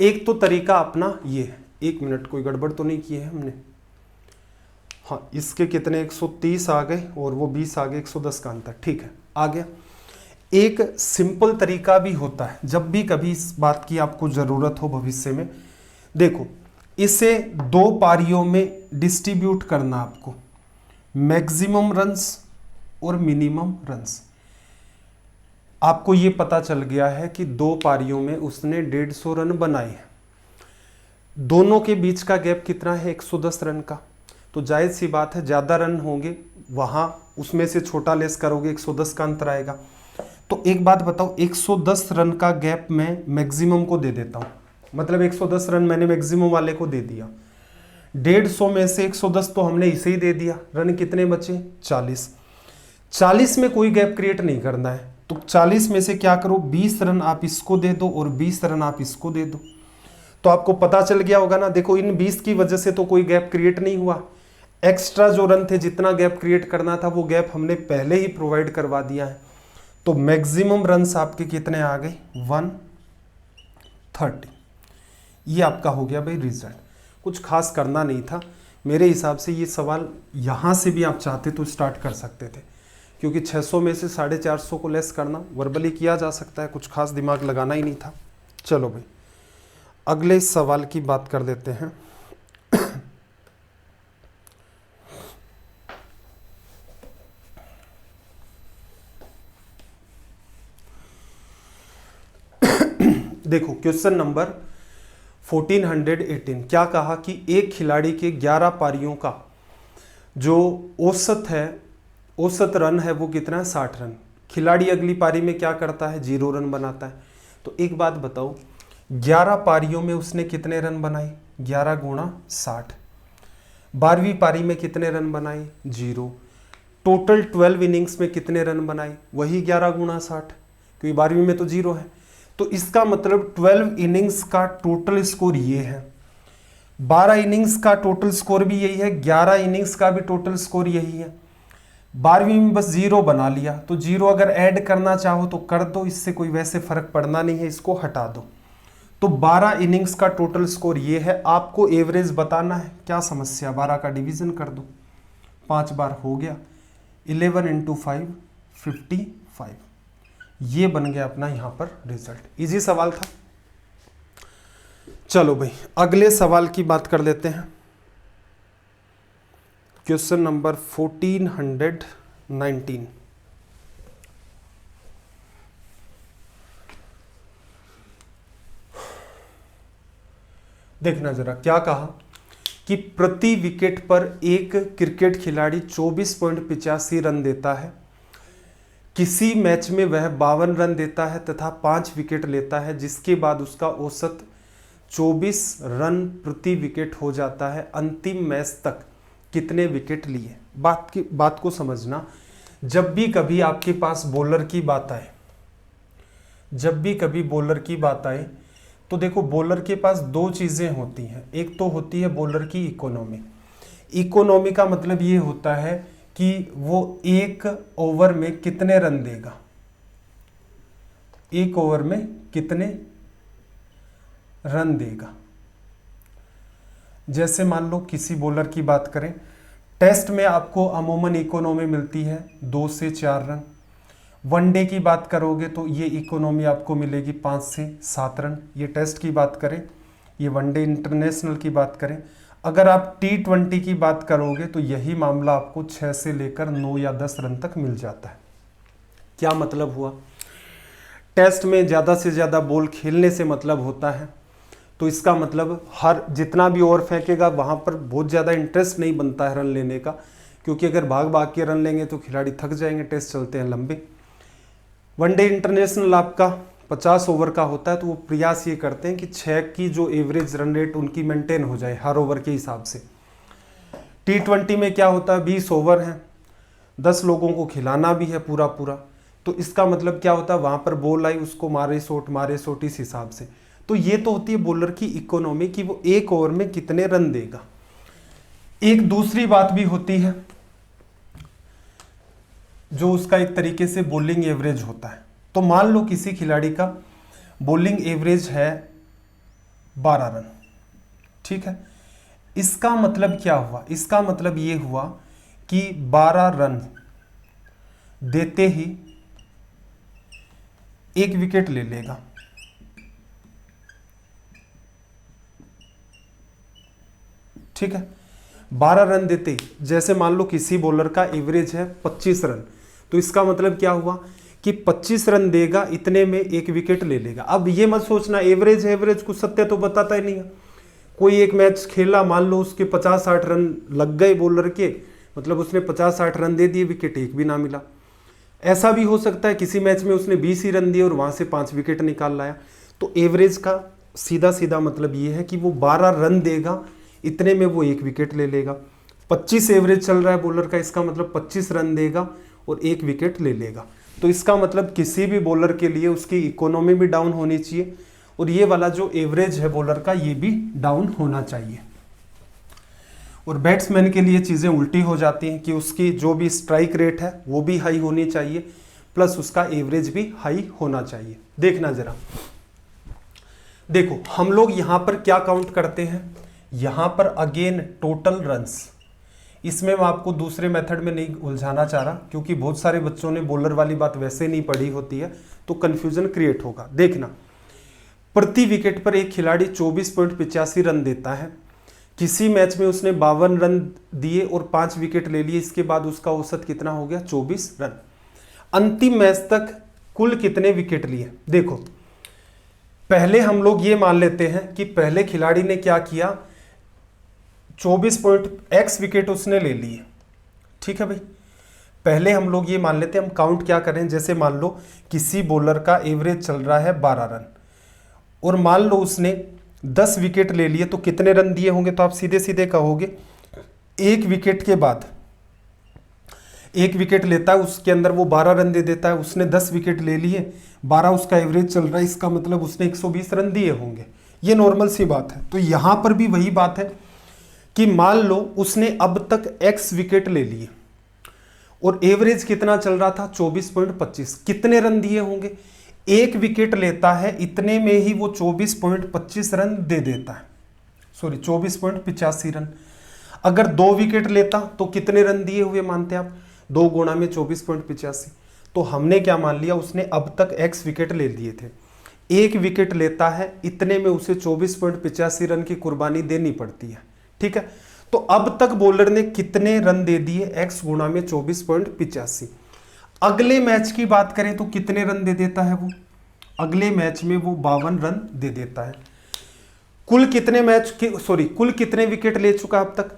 एक तो तरीका अपना ये है, 1 मिनट कोई गड़बड़ तो नहीं की है हमने, हाँ इसके कितने 130 आ गए और वो 20 आ गए, 110 का अंतर। ठीक है, आ गया। एक सिंपल तरीका भी होता है जब भी कभी इस बात की आपको ज़रूरत हो भविष्य में। देखो इसे 2 पारियों में डिस्ट्रीब्यूट करना आपको, मैक्सिमम रन्स और मिनिमम रन्स। आपको ये पता चल गया है कि 2 पारियों में उसने 150 रन बनाए हैं, दोनों के बीच का गैप कितना है 110 रन का। तो जायज़ सी बात है ज़्यादा रन होंगे वहाँ उसमें से छोटा लेस करोगे 110 का अंतर आएगा। तो एक बात बताओ, 110 रन का गैप मैं मैक्सिमम को दे देता हूँ, मतलब 110 रन मैंने मैक्सिमम वाले को दे दिया। 150 में से 110 तो हमने इसे ही दे दिया, रन कितने बचे 40। 40 में कोई गैप क्रिएट नहीं करना है, तो 40 में से क्या करो 20 रन आप इसको दे दो और 20 रन आप इसको दे दो। तो आपको पता चल गया होगा ना, देखो इन 20 की वजह से तो कोई गैप क्रिएट नहीं हुआ, एक्स्ट्रा जो रन थे जितना गैप क्रिएट करना था वो गैप हमने पहले ही प्रोवाइड करवा दिया है। तो मैक्सिमम रन्स आपके कितने आ गए 130। ये आपका हो गया भाई रिजल्ट। कुछ खास करना नहीं था मेरे हिसाब से। ये सवाल यहाँ से भी आप चाहते तो स्टार्ट कर सकते थे, क्योंकि 600 में से 450 को लेस करना वर्बली किया जा सकता है, कुछ खास दिमाग लगाना ही नहीं था। चलो भाई अगले सवाल की बात कर देते हैं। देखो क्वेश्चन नंबर 1418 क्या कहा कि एक खिलाड़ी के 11 पारियों का जो औसत है, औसत रन है वो कितना है 60 रन। खिलाड़ी अगली पारी में क्या करता है 0 रन बनाता है। तो एक बात बताओ 11 पारियों में उसने कितने रन बनाए 11 गुणा 60। 12वीं पारी में कितने रन बनाए 0। टोटल 12 इनिंग्स में कितने रन बनाए वही 11 गुणा 60, क्योंकि 12वीं में तो 0 है। तो इसका मतलब 12 इनिंग्स का टोटल स्कोर ये है, 12 इनिंग्स का टोटल स्कोर भी यही है, 11 इनिंग्स का भी टोटल स्कोर यही है। 12वीं में बस 0 बना लिया, तो 0 अगर ऐड करना चाहो तो कर दो, इससे कोई वैसे फर्क पड़ना नहीं है, इसको हटा दो। तो 12 इनिंग्स का टोटल स्कोर ये है। आपको एवरेज बताना है, क्या समस्या, 12 का डिवीजन कर दो, 5 बार हो गया, 11 × 5 55। ये बन गया अपना यहाँ पर रिजल्ट। इजी सवाल था। चलो भाई अगले सवाल की बात कर लेते हैं। Question number 1419। देखना जरा क्या कहा कि प्रति विकेट पर एक क्रिकेट खिलाड़ी 24.85 रन देता है। किसी मैच में वह 52 रन देता है तथा 5 विकेट लेता है, जिसके बाद उसका औसत 24 रन प्रति विकेट हो जाता है। अंतिम मैच तक कितने विकेट लिए। बात को समझना, जब भी कभी आपके पास बॉलर की बात आए जब भी कभी बॉलर की बात आए तो देखो बॉलर के पास दो चीज़ें होती हैं। एक तो होती है बॉलर की इकोनॉमी। इकोनॉमी का मतलब ये होता है कि वो एक ओवर में कितने रन देगा, एक ओवर में कितने रन देगा। जैसे मान लो किसी बॉलर की बात करें, टेस्ट में आपको अमूमन इकोनॉमी मिलती है 2 से 4 रन। वनडे की बात करोगे तो ये इकोनॉमी आपको मिलेगी 5 से 7 रन। ये टेस्ट की बात करें, ये वनडे इंटरनेशनल की बात करें। अगर आप T20 की बात करोगे तो यही मामला आपको 6 से लेकर 9 या 10 रन तक मिल जाता है। क्या मतलब हुआ, टेस्ट में ज़्यादा से ज़्यादा बॉल खेलने से मतलब होता है, तो इसका मतलब हर जितना भी ओवर फेंकेगा वहाँ पर बहुत ज़्यादा इंटरेस्ट नहीं बनता है रन लेने का, क्योंकि अगर भाग भाग के रन लेंगे तो खिलाड़ी थक जाएंगे, टेस्ट चलते हैं लंबे। वनडे इंटरनेशनल आपका 50 ओवर का होता है, तो वो प्रयास ये करते हैं कि 6 की जो एवरेज रन रेट उनकी मेंटेन हो जाए हर ओवर के हिसाब से। T20 में क्या होता है, 20 ओवर हैं, 10 लोगों को खिलाना भी है पूरा पूरा, तो इसका मतलब क्या होता है, वहाँ पर बॉल आई उसको मारे शॉट इस हिसाब से। तो ये तो होती है बॉलर की इकोनॉमी कि वो एक ओवर में कितने रन देगा। एक दूसरी बात भी होती है जो उसका एक तरीके से बॉलिंग एवरेज होता है। तो मान लो किसी खिलाड़ी का बॉलिंग एवरेज है 12 रन, ठीक है। इसका मतलब क्या हुआ, इसका मतलब ये हुआ कि 12 रन देते ही एक विकेट ले लेगा। ठीक है, 12 रन देते ही, जैसे मान लो किसी बॉलर का एवरेज है 25 रन, तो इसका मतलब क्या हुआ कि 25 रन देगा, इतने में एक विकेट ले लेगा। अब ये मत सोचना एवरेज है, एवरेज कुछ सत्य तो बताता ही नहीं है। कोई एक मैच खेला, मान लो उसके 50-60 रन लग गए बॉलर के, मतलब उसने 50-60 रन दे दिए, विकेट एक भी ना मिला। ऐसा भी हो सकता है किसी मैच में उसने 20 ही रन दिए और वहां से 5 विकेट निकाल लाया। तो एवरेज का सीधा सीधा मतलब ये है कि वो 12 रन देगा, इतने में वो एक विकेट ले लेगा। 25 एवरेज चल रहा है बॉलर का, इसका मतलब 25 रन देगा और एक विकेट ले लेगा। तो इसका मतलब किसी भी बॉलर के लिए उसकी इकोनॉमी भी डाउन होनी चाहिए और ये वाला जो एवरेज है बॉलर का ये भी डाउन होना चाहिए। और बैट्समैन के लिए चीज़ें उल्टी हो जाती हैं कि उसकी जो भी स्ट्राइक रेट है वो भी हाई होनी चाहिए, प्लस उसका एवरेज भी हाई होना चाहिए। देखना जरा, देखो हम लोग यहाँ पर क्या काउंट करते हैं, यहाँ पर अगेन टोटल रन्स। इसमें मैं आपको दूसरे मेथड में नहीं उलझाना चाह रहा, क्योंकि बहुत सारे बच्चों ने बॉलर वाली बात वैसे नहीं पढ़ी होती है, तो कंफ्यूजन क्रिएट होगा। देखना, प्रति विकेट पर एक खिलाड़ी 24.85 रन देता है। किसी मैच में उसने 52 रन दिए और 5 विकेट ले लिए, इसके बाद उसका औसत कितना हो गया, 24 रन। अंतिम मैच तक कुल कितने विकेट लिए, देखो पहले हम लोग ये मान लेते हैं कि पहले खिलाड़ी ने क्या किया, 24x विकेट उसने ले लिए। ठीक है भाई, पहले हम लोग ये मान लेते हैं, हम काउंट क्या करें, जैसे मान लो किसी बॉलर का एवरेज चल रहा है 12 रन और मान लो उसने 10 विकेट ले लिए, तो कितने रन दिए होंगे, तो आप सीधे सीधे कहोगे एक विकेट के बाद, एक विकेट लेता है उसके अंदर वो 12 रन दे देता है, उसने 10 विकेट ले लिए, 12 उसका एवरेज चल रहा है, इसका मतलब उसने 120 रन दिए होंगे। ये नॉर्मल सी बात है। तो यहां पर भी वही बात है कि मान लो उसने अब तक x विकेट ले लिए और एवरेज कितना चल रहा था, 24.25, कितने रन दिए होंगे, एक विकेट लेता है, इतने में ही वो 24.25 रन दे देता है, सॉरी 24.85 रन। अगर 2 विकेट लेता तो कितने रन दिए हुए मानते आप, 2 गुणा में 24.85। तो हमने क्या मान लिया, उसने अब तक x विकेट ले लिए थे, एक विकेट लेता है, इतने में उसे 24.85 रन की कुर्बानी देनी पड़ती है। ठीक है, तो अब तक बॉलर ने कितने रन दे दिए, x गुणा में 24.85। अगले मैच की बात करें तो कितने रन दे देता है वो, अगले मैच में वो 52 रन दे देता है। कुल कितने मैच के, सॉरी कुल कितने विकेट ले चुका अब तक,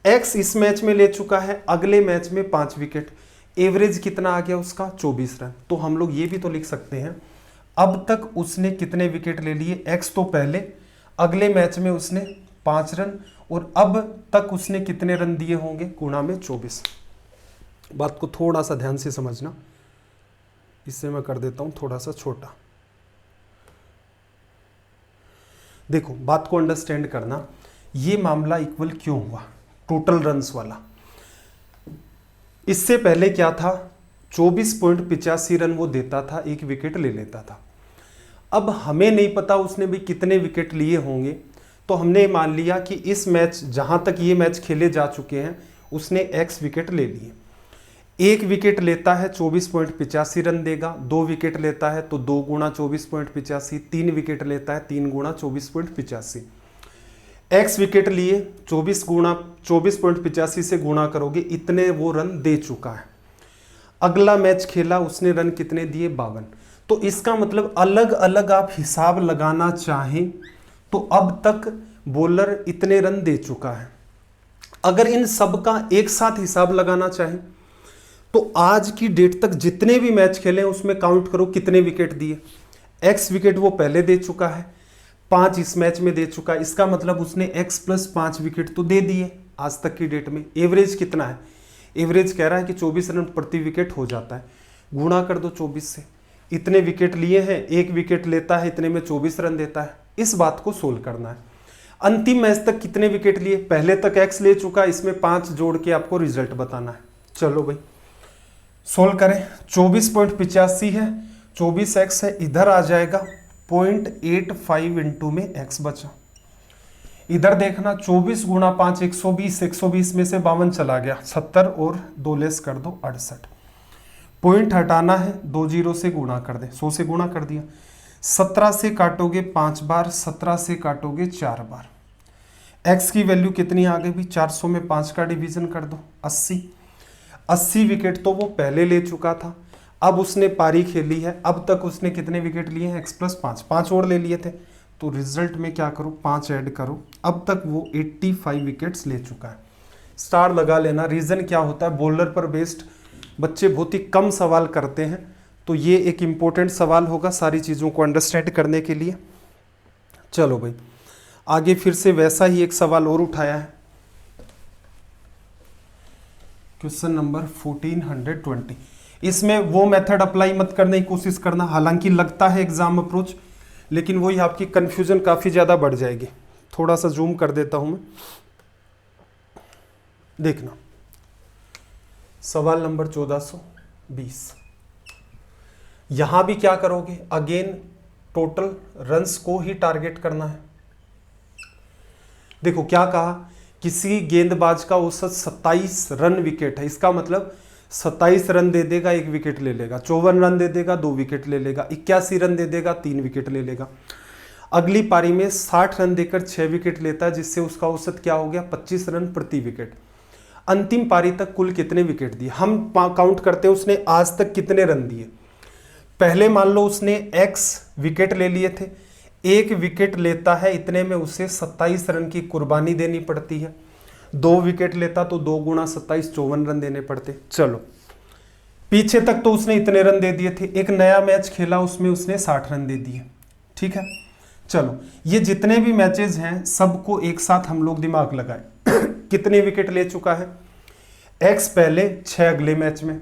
x इस मैच में ले चुका है, अगले मैच में 5 विकेट, एवरेज कितना आ गया उसका, 24 रन। तो हम लोग ये भी तो लिख सकते हैं, अब तक उसने कितने विकेट ले लिए, x तो पहले, अगले मैच में उसने 5 रन और अब तक उसने कितने रन दिए होंगे, गुणा में 24। बात को थोड़ा सा ध्यान से समझना, इससे मैं कर देता हूं थोड़ा सा छोटा। देखो बात को अंडरस्टैंड करना, ये मामला इक्वल क्यों हुआ टोटल रन्स वाला। इससे पहले क्या था, 24.85 रन वो देता था, 1 विकेट ले लेता था। अब हमें नहीं पता उसने भी कितने विकेट लिए होंगे, तो हमने मान लिया कि इस मैच, जहां तक ये मैच खेले जा चुके हैं, उसने x विकेट ले लिए। 1 विकेट लेता है 24.85 रन देगा, 2 विकेट लेता है तो 2 गुणा 24.85, 3 विकेट लेता है 3 गुणा 24.85। x विकेट लिए 24.85 से गुणा करोगे, इतने वो रन दे चुका है। अगला मैच खेला, उसने रन कितने दिए, 52। तो इसका मतलब अलग अलग आप हिसाब लगाना चाहें तो अब तक बॉलर इतने रन दे चुका है। अगर इन सब का एक साथ हिसाब लगाना चाहें तो आज की डेट तक जितने भी मैच खेले उसमें काउंट करो कितने विकेट दिए। x विकेट वो पहले दे चुका है, 5 इस मैच में दे चुका है, इसका मतलब उसने x + 5 विकेट तो दे दिए आज तक की डेट में। एवरेज कितना है, एवरेज कह रहा है कि 24 रन प्रति विकेट हो जाता है, गुणा कर दो 24 से। इतने विकेट लिए हैं, 1 विकेट लेता है, इतने में 24 रन देता है। इस बात को सोल्व करना है। अंतिम मैच तक कितने विकेट लिए, पहले तक x ले चुका, इसमें 5 जोड़ के आपको रिजल्ट बताना है। चलो भाई सोल्व करें। 24.85 है, 24x है, इधर आ जाएगा 0.85 इंटू में x बचा। इधर देखना 24 गुणा 5 120, 120 में से 52 चला गया, 70 और 2 लेस कर दो 68। पॉइंट हटाना है, 2 जीरो से गुणा कर दे, 100 से गुणा कर दिया। 17 से काटोगे 5 बार, 17 से काटोगे 4 बार। x की वैल्यू कितनी आ गई भी, 400 में 5 का डिवीजन कर दो, 80। 80 विकेट तो वो पहले ले चुका था, अब उसने पारी खेली है। अब तक उसने कितने विकेट लिए हैं, x + 5, 5 और ले लिए थे, तो रिजल्ट में क्या करो, 5 ऐड करो। अब तक वो 85 विकेट्स ले चुका है। स्टार लगा लेना। रीज़न क्या होता है, बॉलर पर बेस्ड बच्चे बहुत ही कम सवाल करते हैं, तो ये एक इम्पोर्टेंट सवाल होगा सारी चीज़ों को अंडरस्टैंड करने के लिए। चलो भाई आगे फिर से वैसा ही एक सवाल और उठाया है, क्वेश्चन नंबर 1420। इसमें वो मेथड अप्लाई मत करने की कोशिश करना, हालांकि लगता है एग्जाम अप्रोच, लेकिन वही आपकी कंफ्यूजन काफ़ी ज़्यादा बढ़ जाएगी। थोड़ा सा जूम कर देता हूं मैं, देखना सवाल नंबर 1420। यहां भी क्या करोगे, अगेन टोटल रन्स को ही टारगेट करना है। देखो क्या कहा, किसी गेंदबाज का औसत 27 रन विकेट है, इसका मतलब 27 रन दे देगा 1 विकेट ले लेगा, 54 रन दे देगा 2 विकेट ले लेगा, 81 रन दे देगा 3 विकेट ले लेगा। अगली पारी में 60 रन देकर 6 विकेट लेता है, जिससे उसका औसत क्या हो गया, 25 रन प्रति विकेट। अंतिम पारी तक कुल कितने विकेट दिए, हम काउंट करते हैं उसने आज तक कितने रन दिए। पहले मान लो उसने x विकेट ले लिए थे, 1 विकेट लेता है, इतने में उसे 27 रन की कुर्बानी देनी पड़ती है। 2 विकेट लेता तो 2 गुणा 27, 54 रन देने पड़ते। चलो पीछे तक तो उसने इतने रन दे दिए थे, एक नया मैच खेला उसमें उसने 60 रन दे दिए, ठीक है। चलो ये जितने भी मैचेस हैं सबको एक साथ हम लोग दिमाग लगाए कितने विकेट ले चुका है, x पहले 6 अगले मैच में,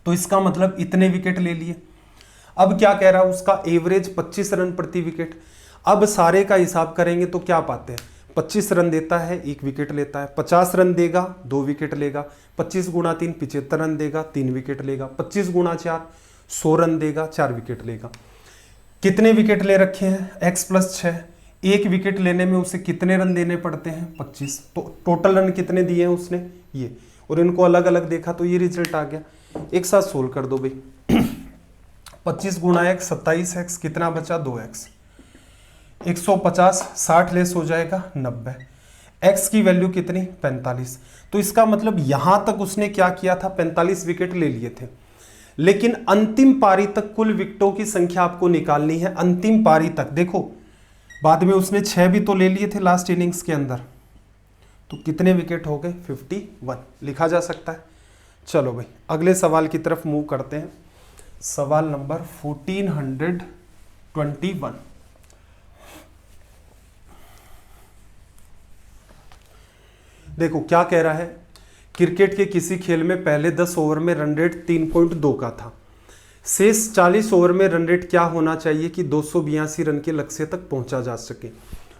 तो इसका मतलब इतने विकेट ले लिए। अब क्या कह रहा है, उसका एवरेज 25 रन प्रति विकेट। अब सारे का हिसाब करेंगे तो क्या पाते हैं, 25 रन देता है 1 विकेट लेता है, 50 रन देगा 2 विकेट लेगा, 25 गुणा 3 75 रन देगा 3 विकेट लेगा, 25 गुणा 4 100 रन देगा 4 विकेट लेगा। कितने विकेट ले रखे हैं, x + 6, 1 विकेट लेने में उसे कितने रन देने पड़ते हैं, 25। तो टोटल रन कितने दिए हैं उसने, ये, और इनको अलग अलग देखा तो ये रिजल्ट आ गया। एक साथ सोल्व कर दो भाई 25 गुणा x 27x, कितना बचा 2x, 150, 60 लेस हो जाएगा 90। x की वैल्यू कितनी, 45। तो इसका मतलब यहां तक उसने क्या किया था, 45 विकेट ले लिए थे, लेकिन अंतिम पारी तक कुल विकेटों की संख्या आपको निकालनी है। अंतिम पारी तक देखो, बाद में उसने 6 भी तो ले लिए थे लास्ट इनिंग्स के अंदर, तो कितने विकेट हो गए, 51 लिखा जा सकता है। चलो भाई अगले सवाल की तरफ मूव करते हैं, सवाल नंबर 1421। देखो क्या कह रहा है, क्रिकेट के किसी खेल में पहले 10 ओवर में रन रेट 3.2 का था, शेष 40 ओवर में रन रेट क्या होना चाहिए कि 282 रन के लक्ष्य तक पहुंचा जा सके।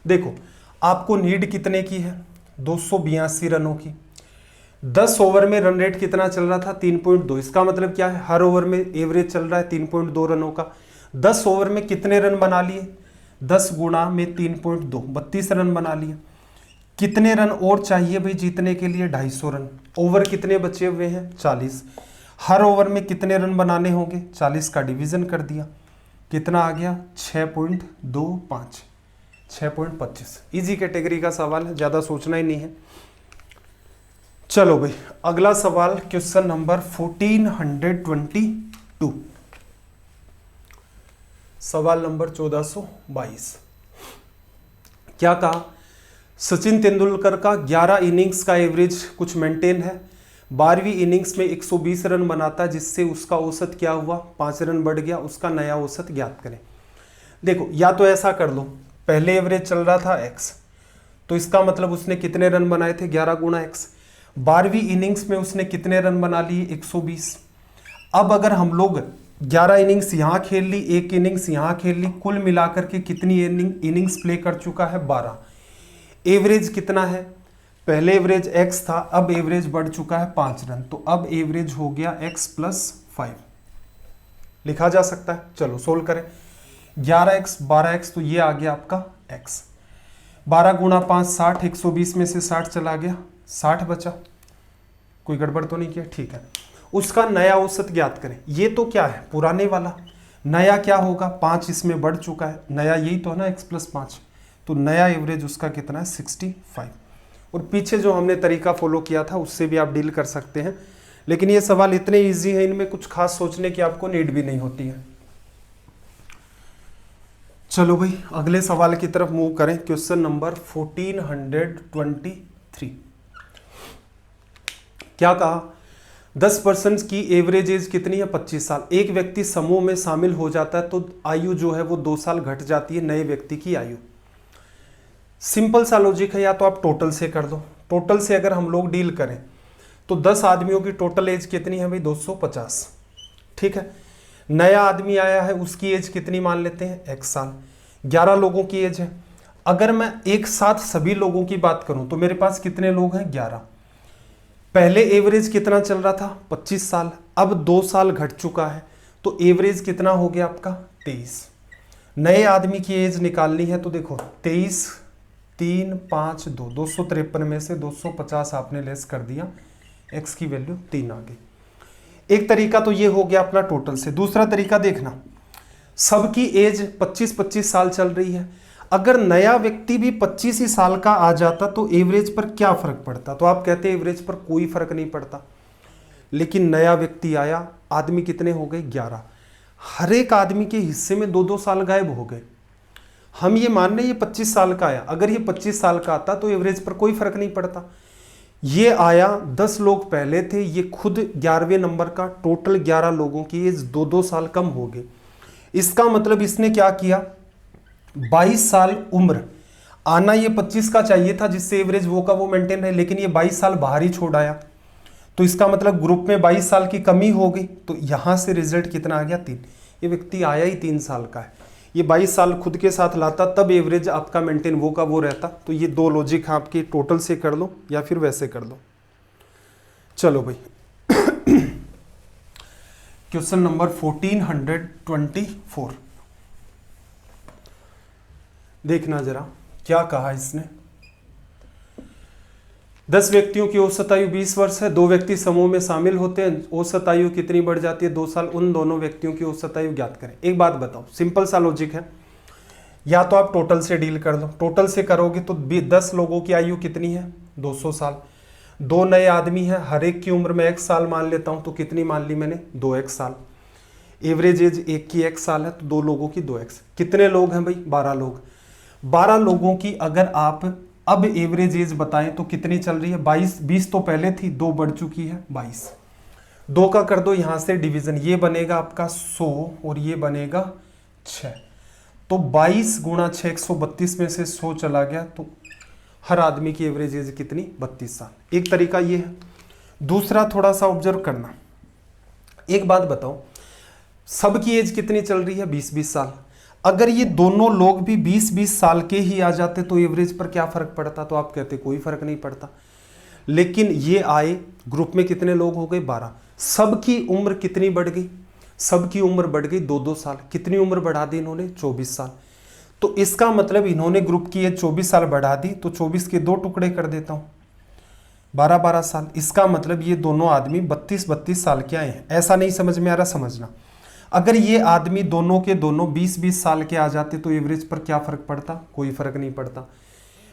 देखो आपको नीड कितने की है, 282 रनों की। 10 ओवर में रन रेट कितना चल रहा था, 3.2। इसका मतलब क्या है, हर ओवर में एवरेज चल रहा है 3.2 रनों का। 10 ओवर में कितने रन बना लिए, 10 गुणा में 3.2, 32 रन बना लिए। कितने रन और चाहिए भाई जीतने के लिए, 250 रन। ओवर कितने बचे हुए हैं, 40। हर ओवर में कितने रन बनाने होंगे, 40 का डिवीजन कर दिया, कितना आ गया, 6.25, 6.25। इजी कैटेगरी का सवाल है, ज़्यादा सोचना ही नहीं है। चलो भाई अगला सवाल, क्वेश्चन नंबर 1422, सवाल नंबर 1422। क्या कहा, सचिन तेंदुलकर का 11 इनिंग्स का एवरेज कुछ मेंटेन है, 12वीं इनिंग्स में 120 रन बनाता है, जिससे उसका औसत क्या हुआ, 5 रन बढ़ गया। उसका नया औसत ज्ञात करें। देखो या तो ऐसा कर लो, पहले एवरेज चल रहा था x, तो इसका मतलब उसने कितने रन बनाए थे, 11 गुणा x। 12वीं इनिंग्स में उसने कितने रन बना लिए, 120। अब अगर हम लोग 11 इनिंग्स यहाँ खेल ली, एक इनिंग्स यहाँ खेल ली, कुल मिलाकर के कितनी इनिंग्स प्ले कर चुका है, 12। एवरेज कितना है, पहले एवरेज x था, अब एवरेज बढ़ चुका है 5 रन, तो अब एवरेज हो गया x + 5, लिखा जा सकता है। चलो सोल्व करें, 11x 12x, तो ये आ गया आपका x। 12 गुणा 5 60, 120 में से 60 चला गया, 60 बचा, कोई गड़बड़ तो नहीं किया, ठीक है। उसका नया औसत ज्ञात करें। ये तो क्या है, पुराने वाला, नया क्या होगा, 5 इसमें बढ़ चुका है, नया यही तो है ना, x + 5, तो नया एवरेज उसका कितना है, 65। और पीछे जो हमने तरीका फॉलो किया था उससे भी आप डील कर सकते हैं, लेकिन ये सवाल इतने इजी है, इनमें कुछ खास सोचने की आपको नीड भी नहीं होती है। चलो भाई अगले सवाल की तरफ मूव करें, क्वेश्चन नंबर 1423। क्या कहा, 10% की एवरेज एज कितनी है, 25 साल। एक व्यक्ति समूह में शामिल हो जाता है तो आयु जो है वो 2 साल घट जाती है नए व्यक्ति की आयु। सिंपल सा लॉजिक है, या तो आप टोटल से कर दो। टोटल से अगर हम लोग डील करें तो 10 आदमियों की टोटल एज कितनी है भाई, 250, ठीक है। नया आदमी आया है, उसकी एज कितनी मान लेते हैं, 1 साल। 11 लोगों की एज है। अगर मैं एक साथ सभी लोगों की बात करूं तो मेरे पास कितने लोग हैं, 11। पहले एवरेज कितना चल रहा था, 25 साल, अब 2 साल घट चुका है, तो एवरेज कितना हो गया आपका, 23। नए आदमी की एज निकालनी है, तो देखो 23 3 5 2, 253 में से 250 आपने लेस कर दिया, x की वैल्यू 3 आ गई। एक तरीका तो ये हो गया अपना टोटल से। दूसरा तरीका देखना, सबकी एज 25-25 साल चल रही है, अगर नया व्यक्ति भी 25 ही साल का आ जाता तो एवरेज पर क्या फर्क पड़ता, तो आप कहते हैं एवरेज पर कोई फर्क नहीं पड़ता। लेकिन नया व्यक्ति आया, आदमी कितने हो गए, 11। हर एक आदमी के हिस्से में 2-2 साल गायब हो गए। हम ये मान रहे ये 25 साल का आया, अगर ये 25 साल का आता तो एवरेज पर कोई फर्क नहीं पड़ता। ये आया, 10 लोग पहले थे, ये खुद 11वें नंबर का, टोटल 11 लोगों की एज 2-2 साल कम हो गई। इसका मतलब इसने क्या किया, 22 साल उम्र, आना ये 25 का चाहिए था जिससे एवरेज वो का वो मेंटेन रहे, लेकिन ये 22 साल बाहर ही छोड़ आया, तो इसका मतलब ग्रुप में 22 साल की कमी हो गई। तो यहां से रिजल्ट कितना आ गया, 3। ये व्यक्ति आया ही 3 साल का है, ये 22 साल खुद के साथ लाता तब एवरेज आपका मेंटेन वो का वो रहता। तो ये 2 लॉजिक आपके, टोटल से कर लो या फिर वैसे कर लो। चलो भाई क्वेश्चन नंबर 1424, देखना जरा क्या कहा इसने। 10 व्यक्तियों की औसत आयु 20 वर्ष है, 2 व्यक्ति समूह में शामिल होते हैं, औसत आयु कितनी बढ़ जाती है, 2 साल। उन दोनों व्यक्तियों की औसत आयु ज्ञात करें। एक बात बताओ, सिंपल सा लॉजिक है, या तो आप टोटल से डील कर लो। टोटल से करोगे तो 10 लोगों की आयु कितनी है, 200 साल। 2 नए आदमी हैं, हर एक की उम्र में 1 साल मान लेता हूं, तो कितनी मान ली मैंने, 2x साल। एवरेज एज एक की 1 साल है, तो 2 लोगों की 2x। कितने लोग हैं भाई, 12 लोग। 12 लोगों की अगर आप अब एवरेज एज बताएं तो कितनी चल रही है, 20 तो पहले थी, 2 बढ़ चुकी है, 22। 2 का कर दो यहां से डिवीजन, ये बनेगा आपका 100 और ये बनेगा 6, तो 22 गुणा 6, 132 में से 100 चला गया, तो हर आदमी की एवरेज एज कितनी, 32 साल। एक तरीका ये है। दूसरा थोड़ा सा ऑब्जर्व करना, एक बात बताओ, सबकी एज कितनी चल रही है, 20-20 साल। अगर ये दोनों लोग भी 20-20 साल के ही आ जाते तो एवरेज पर क्या फर्क पड़ता, तो आप कहते कोई फर्क नहीं पड़ता। लेकिन ये आए, ग्रुप में कितने लोग हो गए, 12। सबकी उम्र कितनी बढ़ गई, सबकी उम्र बढ़ गई 2-2 साल। कितनी उम्र बढ़ा दी इन्होंने, 24 साल। तो इसका मतलब इन्होंने ग्रुप की एज 24 साल बढ़ा दी, तो 24 के 2 टुकड़े कर देता हूं, 12-12 साल। इसका मतलब ये दोनों आदमी 32-32 साल के आए हैं। ऐसा नहीं समझ में आ रहा, समझना। अगर ये आदमी दोनों के दोनों 20-20 साल के आ जाते तो एवरेज पर क्या फर्क पड़ता, कोई फर्क नहीं पड़ता।